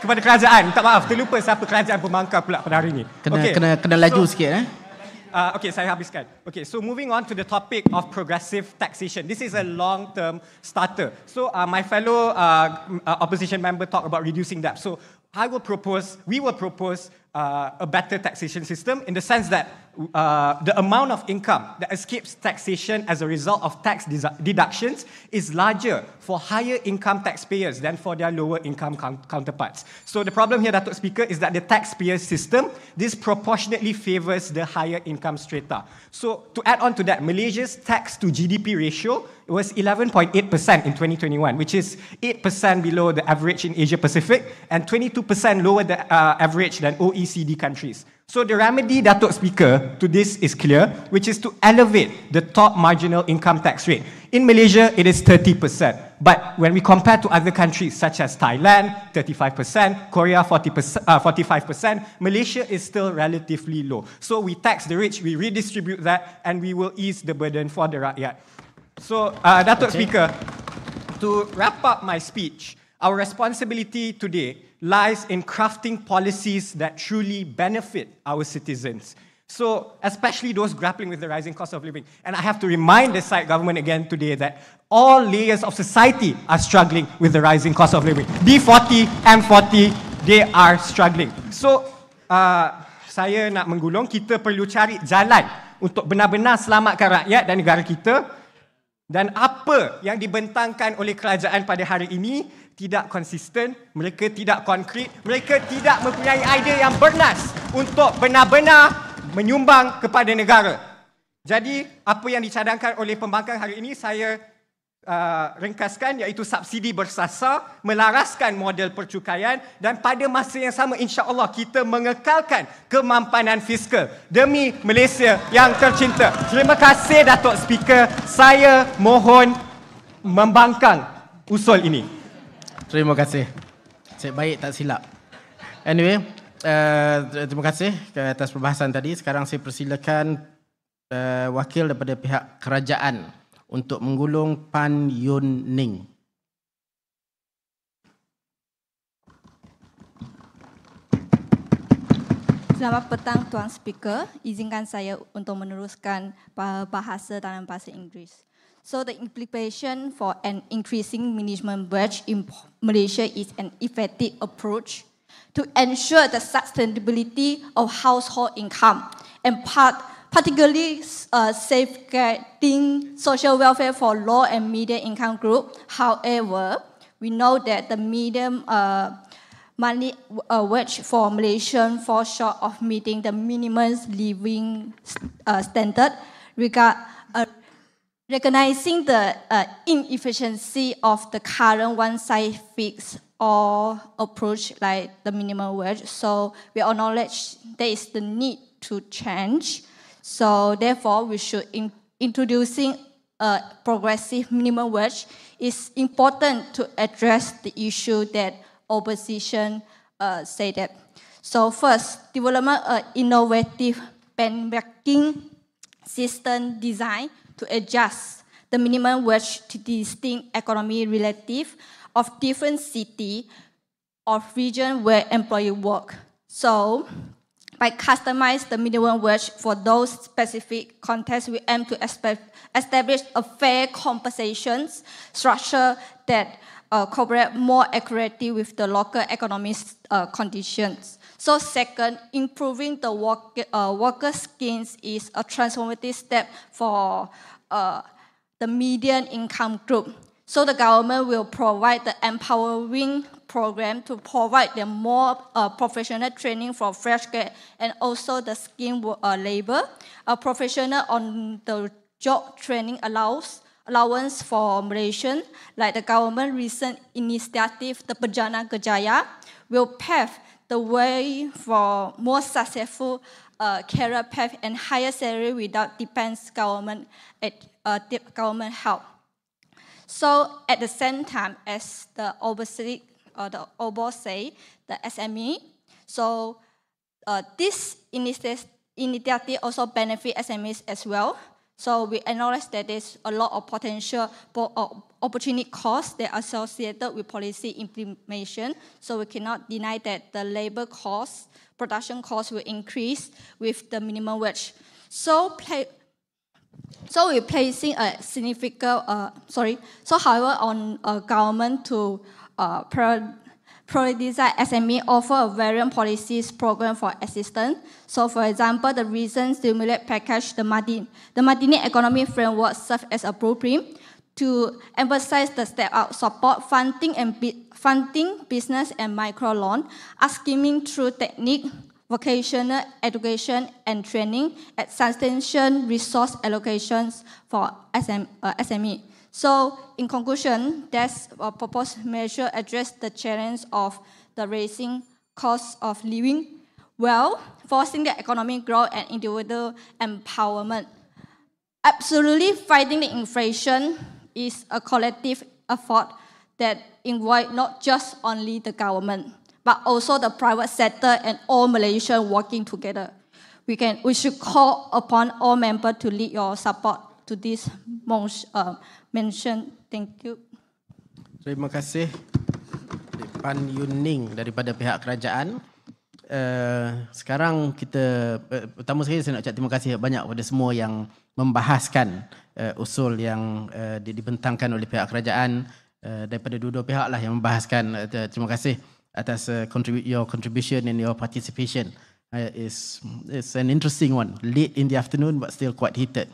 kepada kerajaan. Tak maaf, terlupa siapa kerajaan pembangkang pula pada hari ini. Kena laju sikit. Okay, saya habiskan. Okay, so moving on to the topic of progressive taxation. This is a long-term starter. So my fellow opposition member talked about reducing debt. So we will propose a better taxation system in the sense that the amount of income that escapes taxation as a result of tax deductions is larger for higher income taxpayers than for their lower income counterparts. So the problem here, Datuk Speaker, is that the taxpayer system disproportionately favors the higher income strata. So to add on to that, Malaysia's tax to GDP ratio was 11.8% in 2021, which is 8% below the average in Asia Pacific and 22% lower the average than OECD countries. So the remedy, Datuk Speaker, to this is clear, which is to elevate the top marginal income tax rate. In Malaysia, it is 30%. But when we compare to other countries such as Thailand, 35%, Korea, 45%, Malaysia is still relatively low. So we tax the rich, we redistribute that, and we will ease the burden for the rakyat. So, Datuk Speaker, to wrap up my speech, our responsibility today lies in crafting policies that truly benefit our citizens. So, especially those grappling with the rising cost of living. And I have to remind the SAID government again today that all layers of society are struggling with the rising cost of living. D40, M40, they are struggling. So, saya nak menggulung, kita perlu cari jalan untuk benar-benar selamatkan rakyat dan negara kita. Dan apa yang dibentangkan oleh kerajaan pada hari ini tidak konsisten, mereka tidak konkret, mereka tidak mempunyai idea yang bernas untuk benar-benar menyumbang kepada negara. Jadi, apa yang dicadangkan oleh pembangkang hari ini saya ringkaskan, iaitu subsidi bersasar, melaraskan model percukaian dan pada masa yang sama insya-Allah kita mengekalkan kemampanan fiskal demi Malaysia yang tercinta. Terima kasih Datuk Speaker, saya mohon membangkang usul ini. Terima kasih. Cik baik tak silap. Anyway, terima kasih atas perbahasan tadi. Sekarang saya persilakan wakil daripada pihak kerajaan untuk menggulung Pan Yun Ning. Selamat petang Tuan Speaker. Izinkan saya untuk meneruskan bahasa dalam bahasa Inggeris. So the implication for an increasing minimum wage in Malaysia is an effective approach to ensure the sustainability of household income and particularly safeguarding social welfare for low and medium income group. However, we know that the medium monthly wage for Malaysians falls short of meeting the minimum living standard recognizing the inefficiency of the current one-size-fits-all approach like the minimum wage. So we acknowledge there is the need to change. So therefore, we should introducing a progressive minimum wage is important to address the issue that opposition say that. So first, development an innovative benchmarking system designed to adjust the minimum wage to distinct economy relative of different city or region where employees work. So by customizing the minimum wage for those specific contexts, we aim to establish a fair compensation structure that cooperate more accurately with the local economic conditions. So second, improving the worker skills is a transformative step for the median income group. So the government will provide the empowering program to provide them more professional training for fresh grad and also the skilled labor. A professional on the job training allowance for Malaysian, like the government recent initiative, the Perjalanan Kerjaya, will pave the way for more successful career path and higher salary without depends government help. So at the same time as the Ogos say, the SME, so this initiative also benefit SMEs as well. So we acknowledge that there's a lot of potential opportunity costs that are associated with policy implementation. So we cannot deny that the labor costs, production costs will increase with the minimum wage. So we're placing a significant, however, on government to prioritize SME, offer a variant policies program for assistance. So for example, the recent stimulus package, the Madini Economy Framework serves as a blueprint to emphasize the step-out support, funding business and micro loan, scheming through technique, vocational education and training, at substantial resource allocations for SME. So in conclusion, this proposed measure address the challenge of the rising cost of living, while forcing the economic growth and individual empowerment. Absolutely fighting the inflation is a collective effort that involves not just only the government, but also the private sector and all Malaysians working together. We should call upon all members to lead your support to this mention. Thank you. Terima kasih Pan Yuning daripada pihak kerajaan. Sekarang kita, pertama sekali saya nak ucap terima kasih banyak kepada semua yang membahaskan usul yang dibentangkan oleh pihak kerajaan, daripada dua-dua pihak lah yang membahaskan. Terima kasih atas your contribution and your participation. It's an interesting one, late in the afternoon but still quite heated.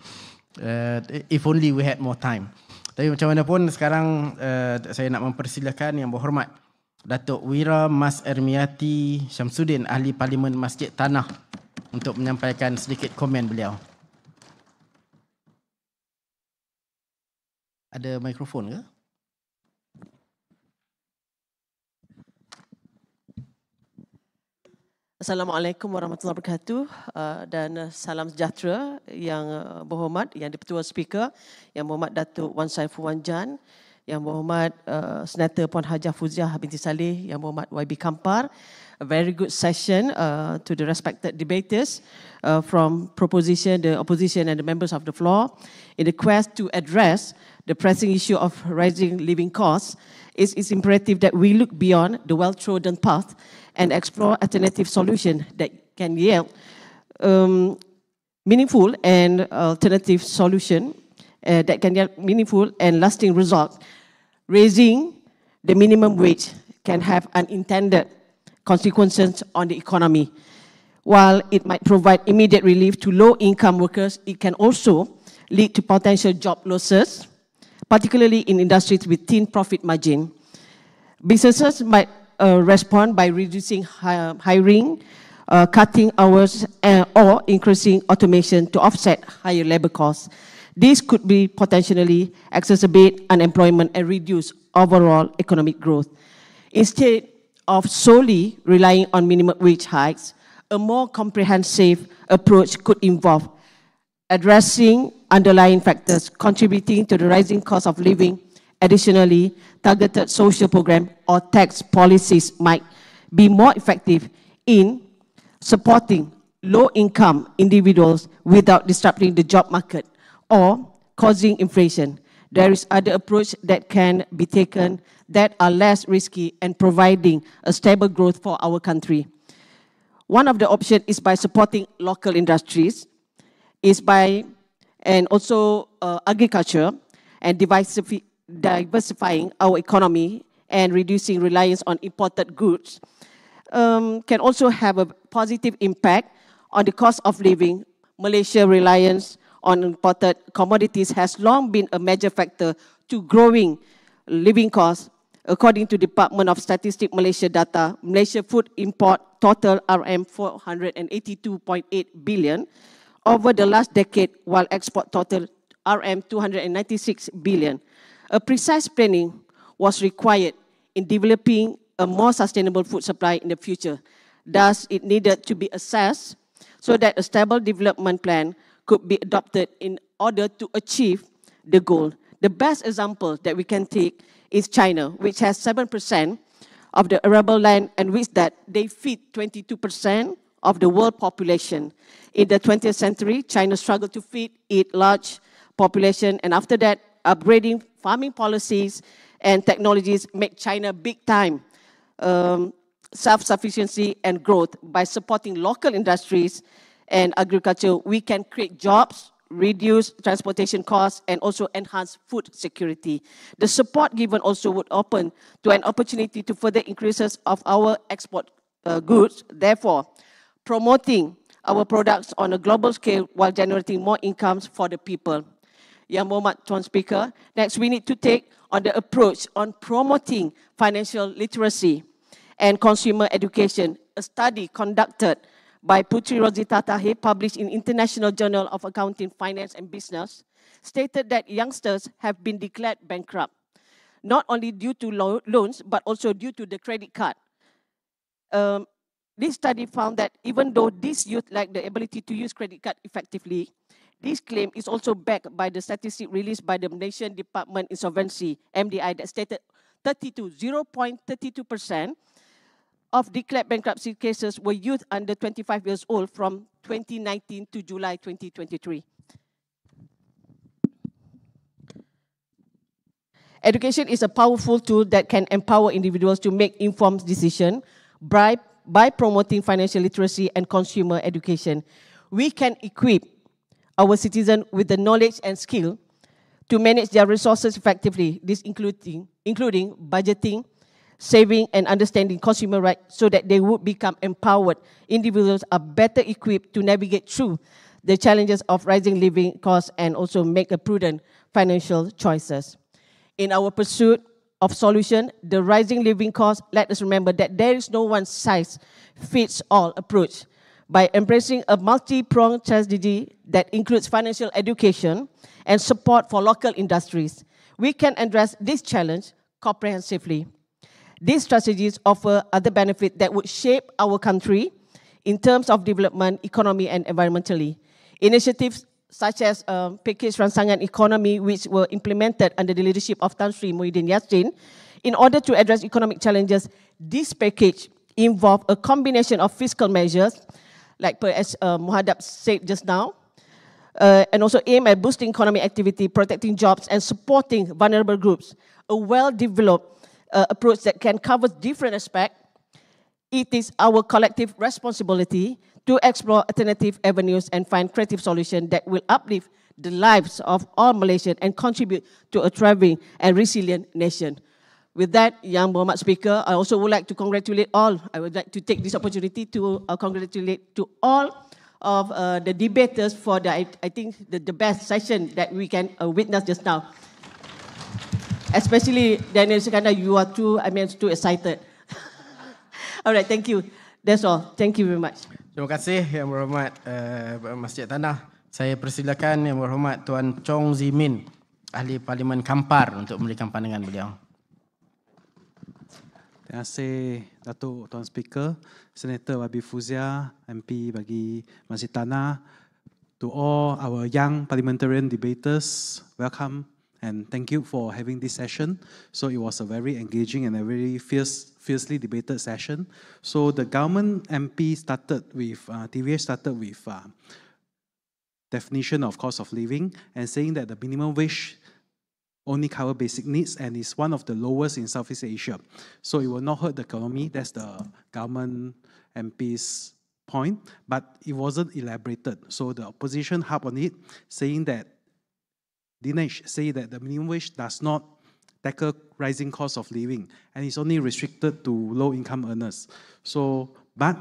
If only we had more time. Tapi macam mana pun sekarang saya nak mempersilakan Yang Berhormat Datuk Wira Mas Ermiati Syamsuddin, Ahli Parlimen Masjid Tanah, untuk menyampaikan sedikit komen beliau. Ada mikrofon ke? Assalamualaikum warahmatullahi wabarakatuh dan salam sejahtera Yang Berhormat, Yang di-Pertua Speaker, Yang Berhormat Datuk Wan Saiful Wan Jan, Yang Berhormat Senator Puan Hajah Fuziah binti Saleh, Yang Berhormat YB Kampar. A very good session to the respected debaters from the opposition and the members of the floor. In the quest to address the pressing issue of rising living costs, it's imperative that we look beyond the well-trodden path and explore alternative solutions that can yield meaningful and alternative solution that can yield meaningful and lasting results. Raising the minimum wage can have unintended consequences on the economy. While it might provide immediate relief to low-income workers, it can also lead to potential job losses, particularly in industries with thin profit margin. Businesses might respond by reducing hiring, cutting hours, or increasing automation to offset higher labor costs. This could be potentially exacerbate unemployment and reduce overall economic growth. Instead of solely relying on minimum wage hikes, a more comprehensive approach could involve addressing underlying factors contributing to the rising cost of living. Additionally, targeted social programs or tax policies might be more effective in supporting low-income individuals without disrupting the job market or causing inflation. There is other approach that can be taken that are less risky and providing a stable growth for our country. One of the options is by supporting local industries, and also agriculture, and diversifying our economy and reducing reliance on imported goods. Can also have a positive impact on the cost of living. Malaysia's reliance on imported commodities has long been a major factor to growing living costs. According to Department of Statistics Malaysia data, Malaysia food import total RM 482.8 billion over the last decade, while export total RM 296 billion. A precise planning was required in developing a more sustainable food supply in the future. Thus, it needed to be assessed so that a stable development plan could be adopted in order to achieve the goal. The best example that we can take is China, which has 7% of the arable land, and with that, they feed 22% of the world population. In the 20th century, China struggled to feed its large population, and after that, upgrading farming policies and technologies make China big time self-sufficiency and growth. By supporting local industries and agriculture, we can create jobs, reduce transportation costs, and also enhance food security. The support given also would open to an opportunity to further increases of our export goods, therefore promoting our products on a global scale while generating more incomes for the people. Yang Berhormat Tuan Speaker, next we need to take on the approach on promoting financial literacy and consumer education. A study conducted by Putri Rosita Tahir, published in International Journal of Accounting, Finance and Business, stated that youngsters have been declared bankrupt, not only due to loans, but also due to the credit card. This study found that even though these youth lack the ability to use credit card effectively, this claim is also backed by the statistic released by the Malaysian Department Insolvency, MDI, that stated 0.32% of declared bankruptcy cases were youth under 25 years old from 2019 to July 2023. Education is a powerful tool that can empower individuals to make informed decisions by promoting financial literacy and consumer education. We can equip our citizens with the knowledge and skill to manage their resources effectively, this including budgeting, saving and understanding consumer rights so that they would become empowered. Individuals are better equipped to navigate through the challenges of rising living costs and also make a prudent financial choices. In our pursuit of solution, the rising living costs, let us remember that there is no one-size-fits-all approach. By embracing a multi-pronged strategy that includes financial education and support for local industries, we can address this challenge comprehensively. These strategies offer other benefits that would shape our country in terms of development, economy, and environmentally. Initiatives such as Package Rangsangan Economy, which were implemented under the leadership of Tan Sri Muhyiddin Yassin, in order to address economic challenges. This package involved a combination of fiscal measures, like as Muhadab said just now, and also aim at boosting economic activity, protecting jobs, and supporting vulnerable groups. A well-developed approach that can cover different aspects. It is our collective responsibility to explore alternative avenues and find creative solutions that will uplift the lives of all Malaysians and contribute to a thriving and resilient nation. With that, Yang Berhormat Speaker, I also would like to congratulate all. I would like to take this opportunity to congratulate to all of the debaters for the, I think, the best session that we can witness just now. Especially Daniel Sekanda, you are too excited. All right, thank you. That's all. Thank you very much. Terima kasih Yang Berhormat Masjid Tanah. Saya persilakan Yang Berhormat Tuan Chong Zimin, Ahli Parlimen Kampar, untuk memberikan pandangan beliau. Terima kasih Datuk Tuan Speaker, Senator Wabi Fuzia, MP bagi Masjid Tanah, to all our young parliamentarian debaters, welcome and thank you for having this session. So it was a very engaging and a very fiercely debated session. So the government MP started with, TVH started with definition of cost of living and saying that the minimum wage only cover basic needs and is one of the lowest in Southeast Asia. So it will not hurt the economy. That's the government MP's point, but it wasn't elaborated. So the opposition harped on it, saying that Dinesh say that the minimum wage does not tackle rising cost of living and is only restricted to low-income earners. So, but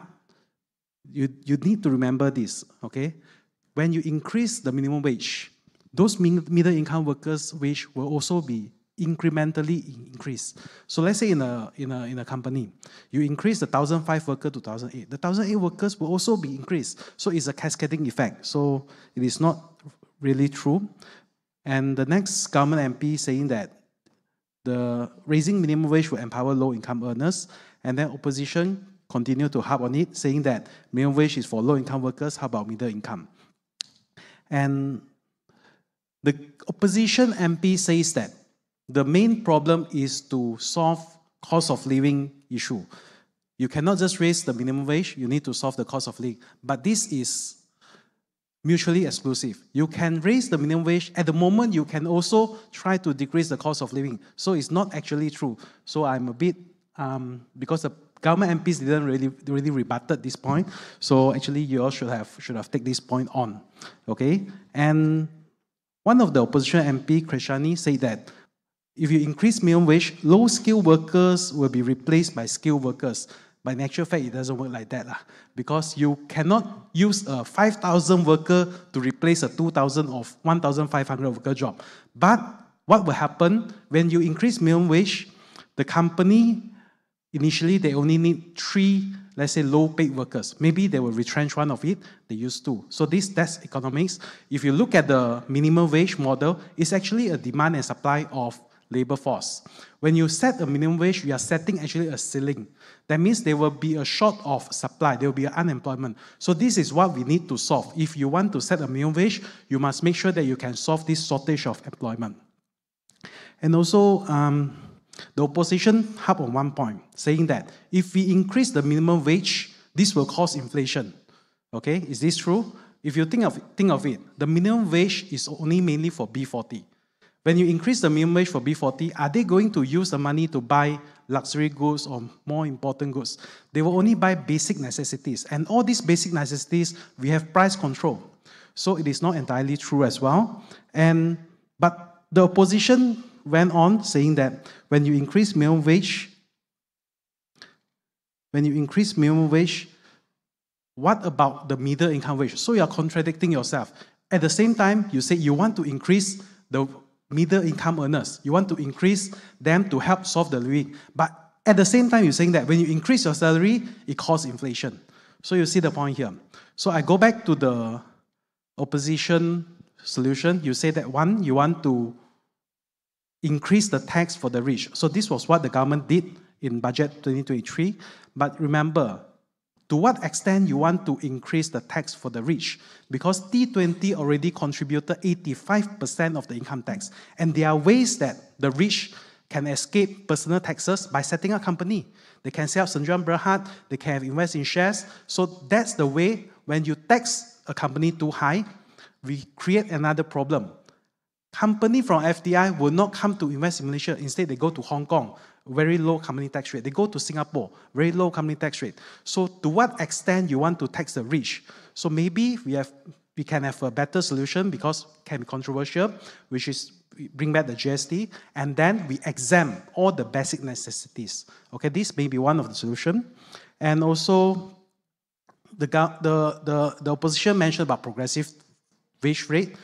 you need to remember this, okay? When you increase the minimum wage, those middle-income workers' wage will also be incrementally increased. So let's say in a company, you increase the 1,005 worker to 1,008. The 1,008 workers will also be increased. So it's a cascading effect. So it is not really true. And the next government MP saying that the raising minimum wage will empower low-income earners, and then opposition continue to harp on it, saying that minimum wage is for low-income workers. How about middle income? And the opposition MP says that the main problem is to solve cost of living issue. You cannot just raise the minimum wage, you need to solve the cost of living. But this is mutually exclusive. You can raise the minimum wage, at the moment you can also try to decrease the cost of living. So it's not actually true. So I'm a bit, because the government MPs didn't really rebutted this point, so actually you all should have taken this point on, okay? And one of the opposition MP, Krishani, said that if you increase minimum wage, low-skilled workers will be replaced by skilled workers. But in actual fact, it doesn't work like that, because you cannot use a 5,000 worker to replace a 2,000 or 1,500 worker job. But what will happen when you increase minimum wage? The company, initially, they only need 3, let's say, low-paid workers. Maybe they will retrench one of it, they use 2. So that's economics. If you look at the minimum wage model, it's actually a demand and supply of labor force. When you set a minimum wage, you are setting actually a ceiling. That means there will be a short of supply, there will be unemployment. So this is what we need to solve. If you want to set a minimum wage, you must make sure that you can solve this shortage of employment. And also, the opposition harped on one point, saying that if we increase the minimum wage, this will cause inflation. Okay, is this true? If you think of it, the minimum wage is only mainly for B40. When you increase the minimum wage for B40, are they going to use the money to buy luxury goods or more important goods? They will only buy basic necessities. And all these basic necessities, we have price control. So it is not entirely true as well. But the opposition went on saying that when you increase minimum wage, what about the middle income wage? So you are contradicting yourself. At the same time, you say you want to increase the middle income earners. You want to increase them to help solve the living. But at the same time, you're saying that when you increase your salary, it causes inflation. So you see the point here. So I go back to the opposition solution. You say that one, you want to increase the tax for the rich. So this was what the government did in budget 2023. But remember, to what extent you want to increase the tax for the rich? Because T20 already contributed 85% of the income tax. And there are ways that the rich can escape personal taxes by setting up a company. They can set up Sendirian Berhad, they can invest in shares. So that's the way, when you tax a company too high, we create another problem. Company from FDI will not come to invest in Malaysia. Instead, they go to Hong Kong, very low company tax rate. They go to Singapore, very low company tax rate. So to what extent you want to tax the rich? So maybe we can have a better solution, because it can be controversial, which is bring back the GST, and then we exempt all the basic necessities. Okay, this may be one of the solutions. And also, the opposition mentioned about progressive wage rate.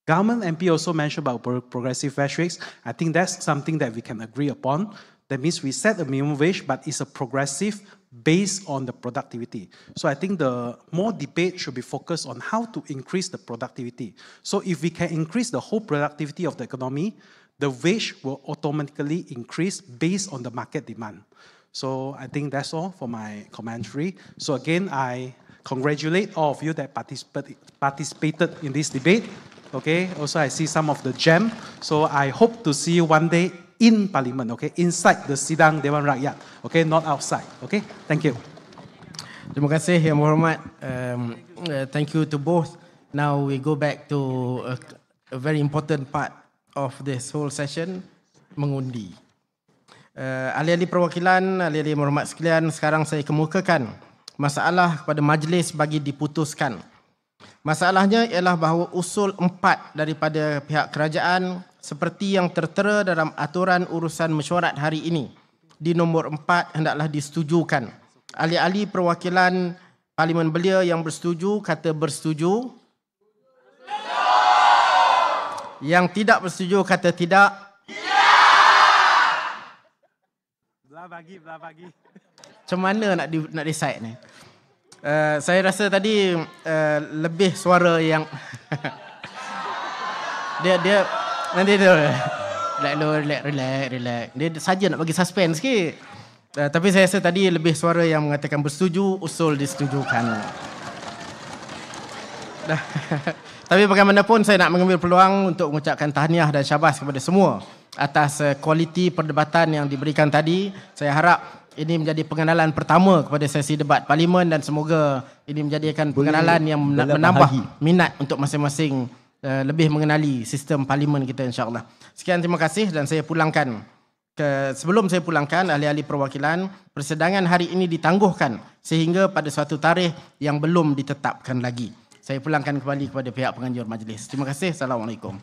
Government MP also mentioned about progressive wage rates. I think that's something that we can agree upon. That means we set a minimum wage, but it's a progressive based on the productivity. So I think the more debate should be focused on how to increase the productivity. So if we can increase the whole productivity of the economy, the wage will automatically increase based on the market demand. So I think that's all for my commentary. So again, I congratulate all of you that participated in this debate. Okay, also I see some of the gem. So I hope to see you one day in Parliament, okay, inside the Sidang Dewan Rakyat, okay, not outside, okay. Thank you. Terima kasih Yang Berhormat. Thank you to both. Now we go back to a very important part of this whole session, mengundi. Ahli-ahli perwakilan, ahli-ahli yang berhormat sekalian, sekarang saya kemukakan masalah kepada majlis bagi diputuskan. Masalahnya ialah bahawa usul 4 daripada pihak kerajaan seperti yang tertera dalam aturan urusan mesyuarat hari ini di nombor 4 hendaklah disetujukan. Ahli-ahli perwakilan Parlimen Belia yang bersetuju kata bersetuju. Yang tidak bersetuju kata tidak. Belah bagi. Macam mana nak decide ni? Saya rasa tadi lebih suara yang dia nanti tu relax. Dia saja nak bagi suspense sikit. Tapi saya rasa tadi lebih suara yang mengatakan bersetuju, usul disetujukan. Tapi bagaimanapun saya nak mengambil peluang untuk mengucapkan tahniah dan syabas kepada semua atas kualiti perdebatan yang diberikan tadi. Saya harap ini menjadi pengenalan pertama kepada sesi debat Parlimen dan semoga ini menjadikan pengenalan yang menambah minat untuk masing-masing lebih mengenali sistem Parlimen kita, insya-Allah. Sekian, terima kasih dan saya pulangkan. Sebelum saya pulangkan, ahli-ahli perwakilan, persidangan hari ini ditangguhkan sehingga pada suatu tarikh yang belum ditetapkan lagi. Saya pulangkan kembali kepada pihak penganjur majlis. Terima kasih. Assalamualaikum.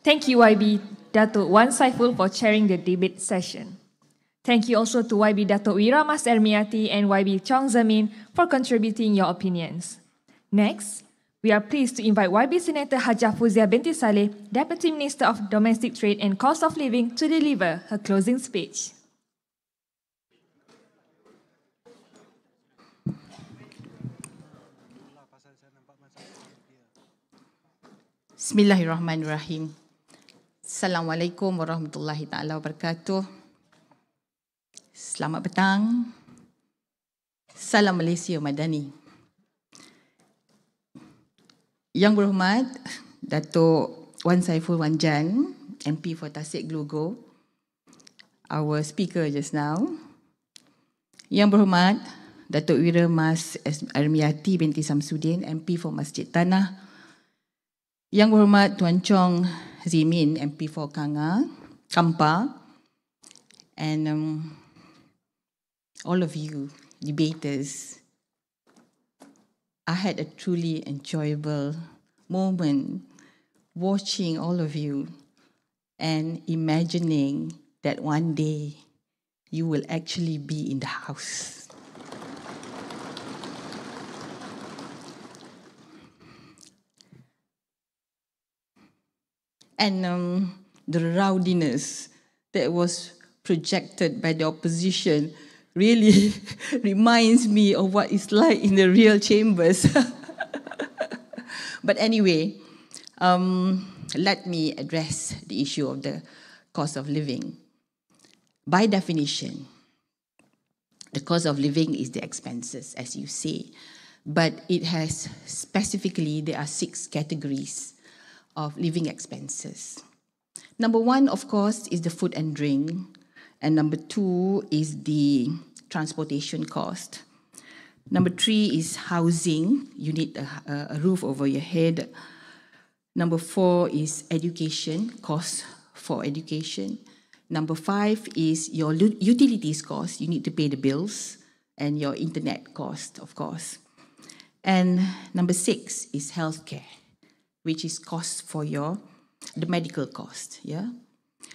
Thank you, YB Datuk Wan Saiful, for chairing the debate session. Thank you also to YB Datuk Wira Mas Ermiati and YB Chong Zamin for contributing your opinions. Next, we are pleased to invite YB Senator Hajah Fuzia binti Saleh, Deputy Minister of Domestic Trade and Cost of Living, to deliver her closing speech. Bismillahirrahmanirrahim. Assalamualaikum warahmatullahi taala wabarakatuh. Selamat petang. Salam Malaysia Madani. Yang berhormat Datuk Wan Saiful Wan Jan, MP for Tasik Glugo, our speaker just now. Yang berhormat Datuk Wira Mas Ermiati binti Samsudin, MP for Masjid Tanah. Yang berhormat Tuan Chong Zimin, MP for Kampa, and all of you debaters. I had a truly enjoyable moment watching all of you and imagining that one day you will actually be in the house. And the rowdiness that was projected by the opposition really reminds me of what it's like in the real chambers. But anyway, let me address the issue of the cost of living. By definition, the cost of living is the expenses, as you say. But it has specifically, there are 6 categories of living expenses. Number 1, of course, is the food and drink. And number 2 is the transportation cost. Number 3 is housing. You need a roof over your head. Number 4 is education, cost for education. Number 5 is your utilities cost. You need to pay the bills and your internet cost, of course. And number 6 is healthcare, which is cost for the medical cost. Yeah.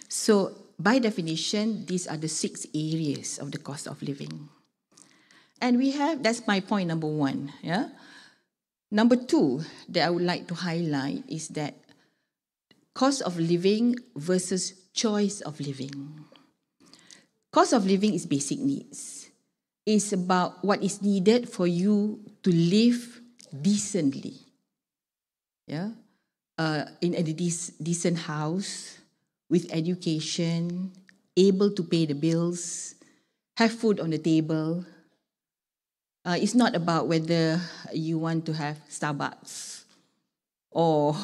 So by definition, these are the 6 areas of the cost of living. And that's my point number one. Yeah. Number two that I would like to highlight is that cost of living versus choice of living. Cost of living is basic needs. It's about what is needed for you to live decently. Yeah. In a decent house, with education, able to pay the bills, have food on the table. It's not about whether you want to have Starbucks or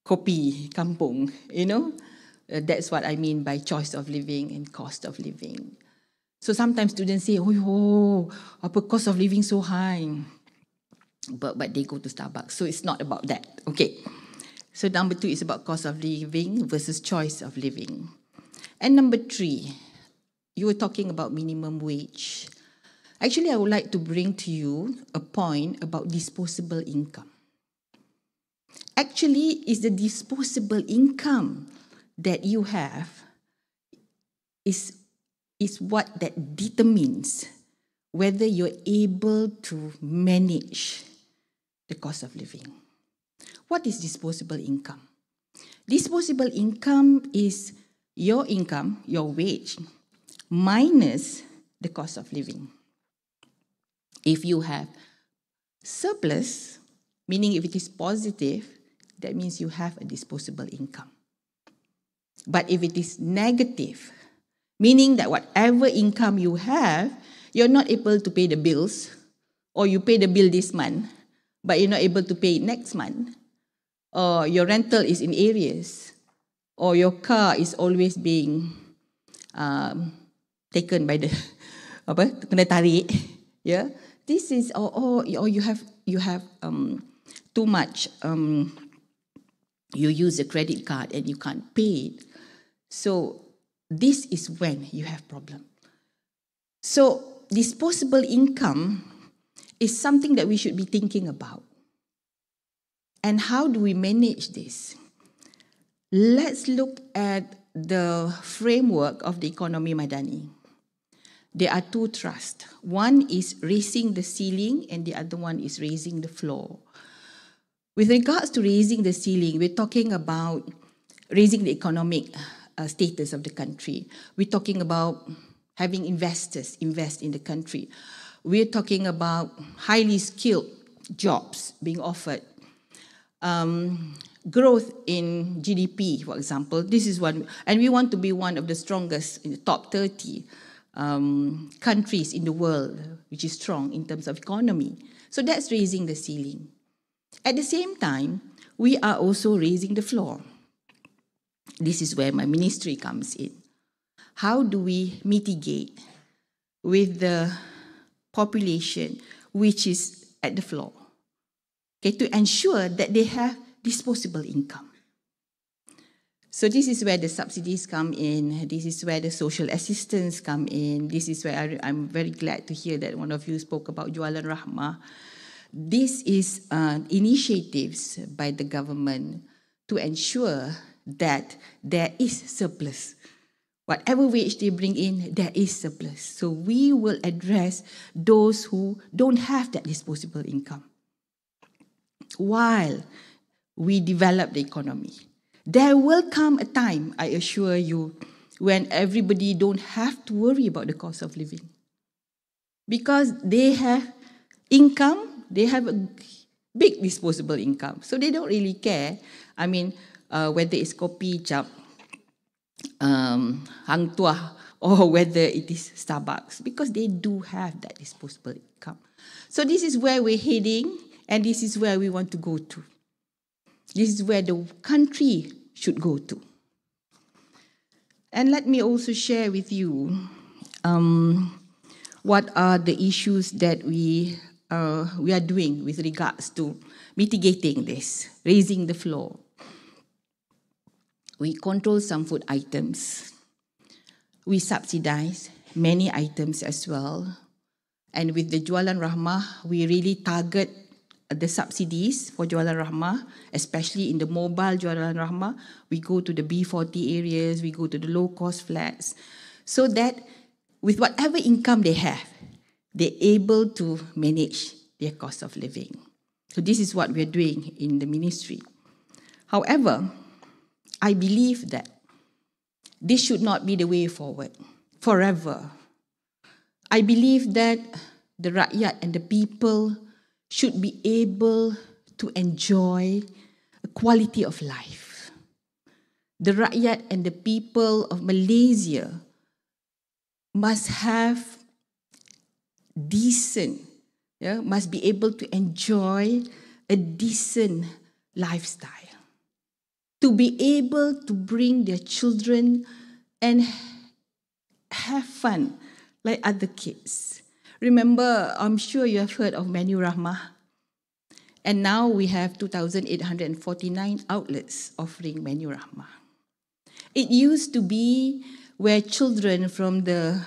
kopi kampung, you know. That's what I mean by choice of living and cost of living. So sometimes students say, oh, apa cost of living so high? But they go to Starbucks. So it's not about that. Okay. So number two is about cost of living versus choice of living. And number three, you were talking about minimum wage. Actually, I would like to bring to you a point about disposable income. Actually, it's the disposable income that you have is what that determines whether you're able to manage the cost of living. What is disposable income? Disposable income is your income, your wage, minus the cost of living. If you have surplus, meaning if it is positive, that means you have a disposable income. But if it is negative, meaning that whatever income you have, you're not able to pay the bills, or you pay the bill this month, but you're not able to pay it next month, or your rental is in arrears, or your car is always being taken by the kena tarik, yeah. This is or you have too much. You use a credit card and you can't pay it. So this is when you have problem. So disposable income is something that we should be thinking about. And how do we manage this? Let's look at the framework of the economy Madani. There are two thrusts. One is raising the ceiling and the other one is raising the floor. With regards to raising the ceiling, we're talking about raising the economic status of the country. We're talking about having investors invest in the country. We're talking about highly skilled jobs being offered. Growth in GDP, for example. This is one, and we want to be one of the strongest in the top 30 countries in the world, which is strong in terms of economy. So that's raising the ceiling. At the same time, we are also raising the floor. This is where my ministry comes in. How do we mitigate with the population which is at the floor? Okay, to ensure that they have disposable income. So this is where the subsidies come in. This is where the social assistance come in. This is where I'm very glad to hear that one of you spoke about Jualan Rahmah. This is initiatives by the government to ensure that there is surplus. Whatever wage they bring in, there is surplus. So we will address those who don't have that disposable income while we develop the economy. There will come a time, I assure you, when everybody don't have to worry about the cost of living. Because they have income, they have a big disposable income. So they don't really care, I mean, whether it's kopi, chap, hang tuah, or whether it is Starbucks, because they do have that disposable income. So this is where we're heading, and this is where we want to go to. This is where the country should go to. And let me also share with you what are the issues that we are doing with regards to mitigating this, raising the floor. We control some food items. We subsidize many items as well. And with the Jualan Rahmah, we really target the subsidies for Jualan Rahmah, especially in the mobile Jualan Rahmah. We go to the B40 areas, we go to the low-cost flats, so that with whatever income they have, they're able to manage their cost of living. So this is what we're doing in the ministry. However, I believe that this should not be the way forward forever. I believe that the rakyat and the people should be able to enjoy a quality of life. The rakyat and the people of Malaysia must have decent, must be able to enjoy a decent lifestyle. To be able to bring their children and have fun like other kids. Remember, I'm sure you have heard of Menu Rahmah. And now we have 2,849 outlets offering Menu Rahmah. It used to be where children from the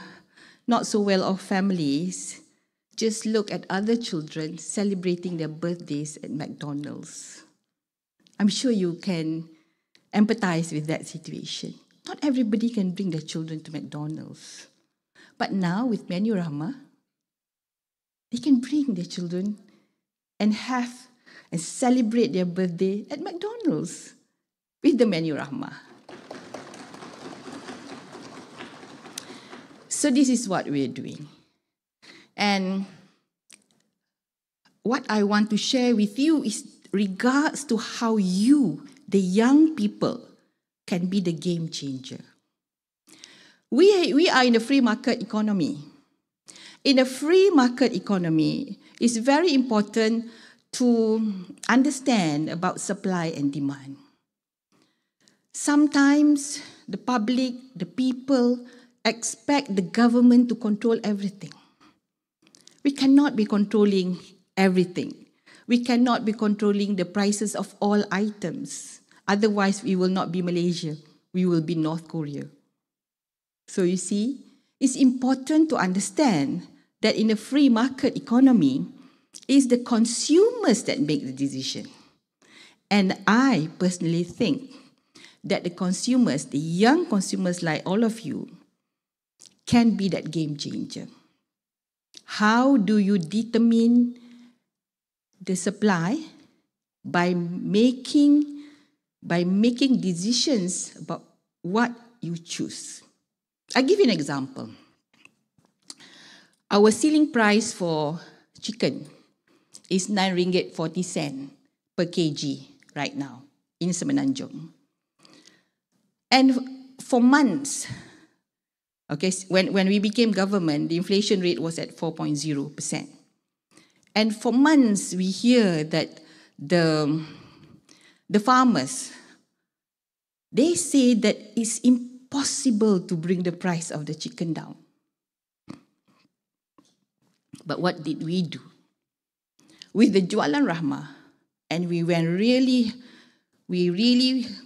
not so well-off families just look at other children celebrating their birthdays at McDonald's. I'm sure you can empathize with that situation. Not everybody can bring their children to McDonald's. But now with Menu Rahmah, they can bring their children and have and celebrate their birthday at McDonald's with the Menu Rahmah. So this is what we're doing. And what I want to share with you is regards to how you, the young people, can be the game changer. We are in a free market economy. In a free market economy, it's very important to understand about supply and demand. Sometimes the public, the people, expect the government to control everything. We cannot be controlling everything. We cannot be controlling the prices of all items. Otherwise, we will not be Malaysia. We will be North Korea. So you see, it's important to understand that in a free market economy, it's the consumers that make the decision. And I personally think that the consumers, the young consumers like all of you, can be that game changer. How do you determine the supply? By making decisions about what you choose. I'll give you an example. Our ceiling price for chicken is RM9.40 per kg right now in Semenanjung. And for months, okay, when we became government, the inflation rate was at 4.0%. And for months, we hear that the farmers, they say that it's impossible to bring the price of the chicken down. But what did we do? With the Jualan Rahmah, and we really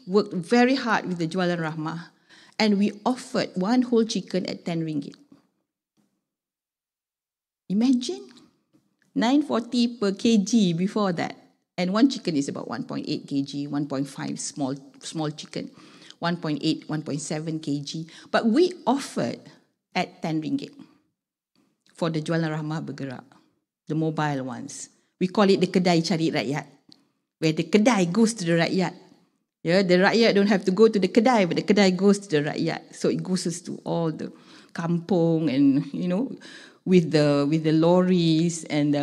worked very hard with the Jualan Rahmah, and we offered one whole chicken at RM10. Imagine, RM9.40 per kg before that. And one chicken is about 1.8 kg, 1.5 small chicken, 1.8, 1.7 kg. But we offered at RM10 for the Jualan Rahmah bergerak, the mobile ones. We call it the kedai cari rakyat, where the kedai goes to the rakyat. Yeah, the rakyat don't have to go to the kedai, but the kedai goes to the rakyat. So it goes to all the kampung and, with the lorries and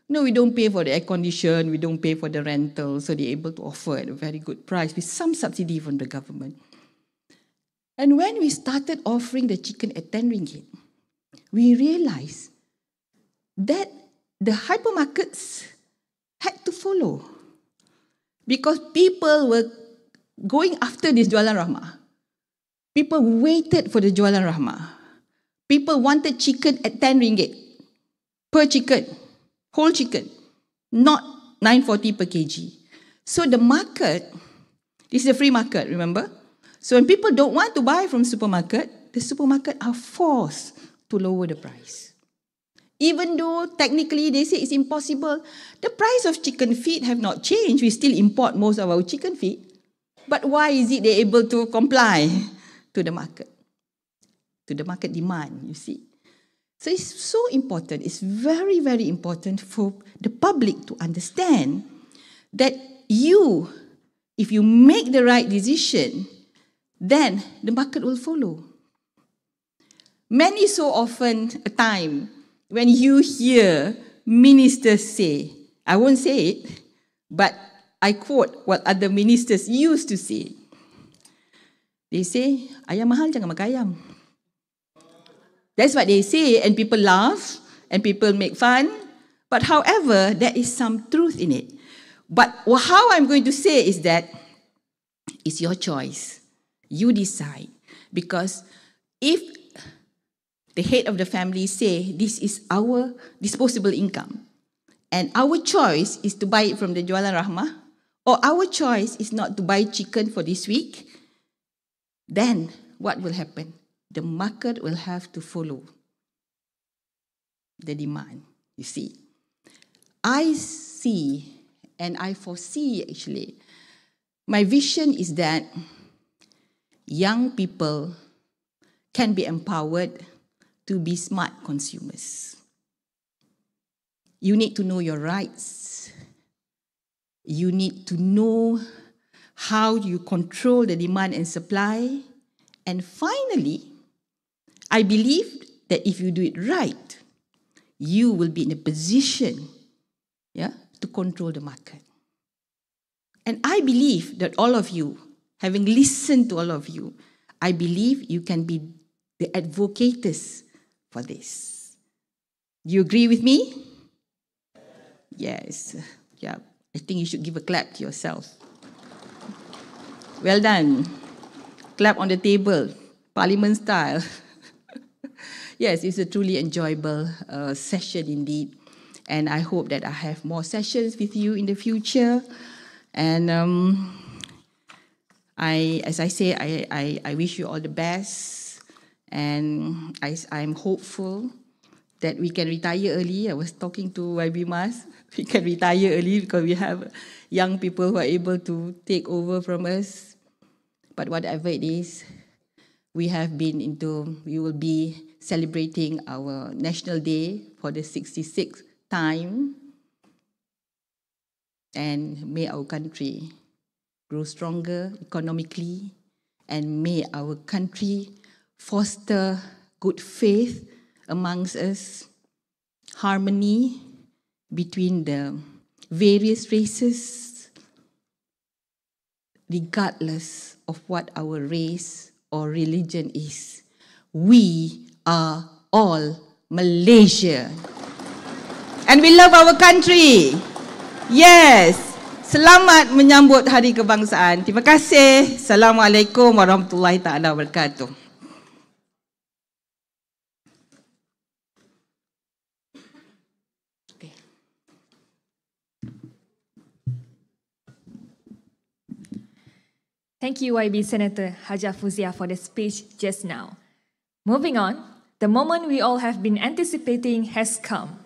we don't pay for the air condition, we don't pay for the rental, so they're able to offer at a very good price with some subsidy from the government. And when we started offering the chicken at RM10, we realized that the hypermarkets had to follow because people were going after this Jualan Rahmah. People waited for the Jualan Rahmah. People wanted chicken at RM10 per chicken, whole chicken, not RM9.40 per kg. So the market, this is a free market, remember? So when people don't want to buy from supermarket, the supermarket are forced to lower the price. Even though technically they say it's impossible, the price of chicken feet have not changed. We still import most of our chicken feet. But why is it they're able to comply to the market? To the market demand, you see. So it's so important, it's very, very important for the public to understand that if you make the right decision, then the market will follow. Many so often a time when you hear ministers say, I won't say it, but I quote what other ministers used to say. They say, ayam mahal jangan makan ayam. That's what they say, and people laugh and people make fun. But however, there is some truth in it. But how I'm going to say is that it's your choice. You decide. Because if the head of the family say this is our disposable income, and our choice is to buy it from the Jualan Rahmah, or our choice is not to buy chicken for this week, then what will happen? The market will have to follow the demand, you see. I see and I foresee actually, my vision is that young people can be empowered to be smart consumers. You need to know your rights. You need to know how you control the demand and supply. And finally, I believe that if you do it right, you will be in a position to control the market. And I believe that all of you, having listened to all of you, I believe you can be the advocates for this. Do you agree with me? Yes. Yeah. I think you should give a clap to yourself. Well done. Clap on the table, Parliament style. Yes, it's a truly enjoyable session indeed. And I hope that I have more sessions with you in the future. And as I say, I wish you all the best. And I'm hopeful that we can retire early. I was talking to YB Mas. We can retire early because we have young people who are able to take over from us. But whatever it is, we will be celebrating our National Day for the 66th time. And may our country grow stronger economically, and may our country foster good faith amongst us, harmony between the various races, regardless of what our race or religion is. We are all Malaysia. And we love our country. Yes. Selamat menyambut Hari Kebangsaan. Terima kasih. Assalamualaikum warahmatullahi taala wabarakatuh. Thank you, YB Senator Haja Fuzia, for the speech just now. Moving on, the moment we all have been anticipating has come.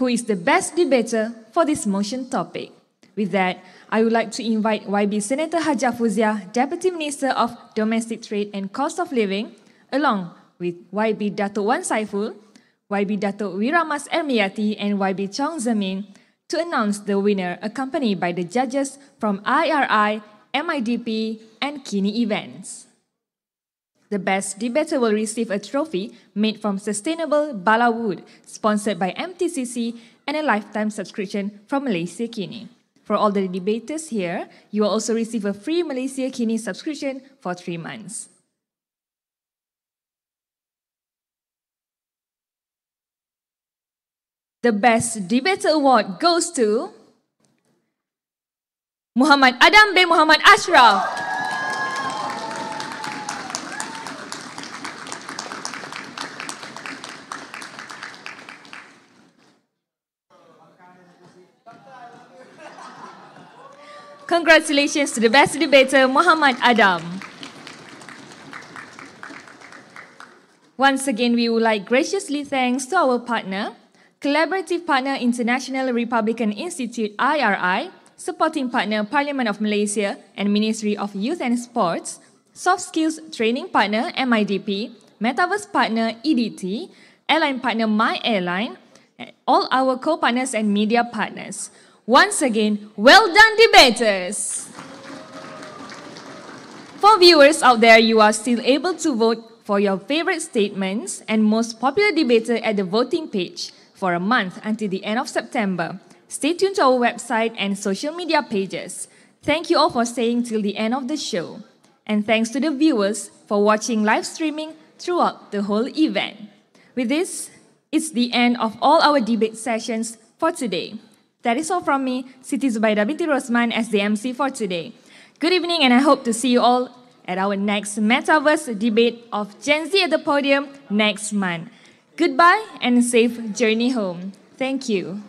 Who is the best debater for this motion topic? With that, I would like to invite YB Senator Haja Fuzia, Deputy Minister of Domestic Trade and Cost of Living, along with YB Dato' Wan Saiful, YB Dato' Wiramas Ermiyati, and YB Chong Zamin, to announce the winner, accompanied by the judges from IRI, MIDP, and KiniEvents. The best debater will receive a trophy made from sustainable bala wood, sponsored by MTCC, and a lifetime subscription from Malaysiakini. For all the debaters here, you will also receive a free Malaysiakini subscription for 3 months. The best debater award goes to Muhammad Adam bin Muhammad Ashraf. Congratulations to the best debater, Muhammad Adam. Once again, we would like graciously thanks to our partner, Collaborative Partner International Republican Institute IRI, Supporting Partner Parliament of Malaysia and Ministry of Youth and Sports, Soft Skills Training Partner MIDP, Metaverse Partner EDT, airline partner My Airline, all our co-partners and media partners. Once again, well done, debaters! For viewers out there, you are still able to vote for your favorite statements and most popular debater at the voting page for a month until the end of September. Stay tuned to our website and social media pages. Thank you all for staying till the end of the show. And thanks to the viewers for watching live streaming throughout the whole event. With this, it's the end of all our debate sessions for today. That is all from me, Siti Zubaida binti Rosman, as the MC for today. Good evening, and I hope to see you all at our next Metaverse debate of Gen Z at the podium next month. Goodbye and safe journey home. Thank you.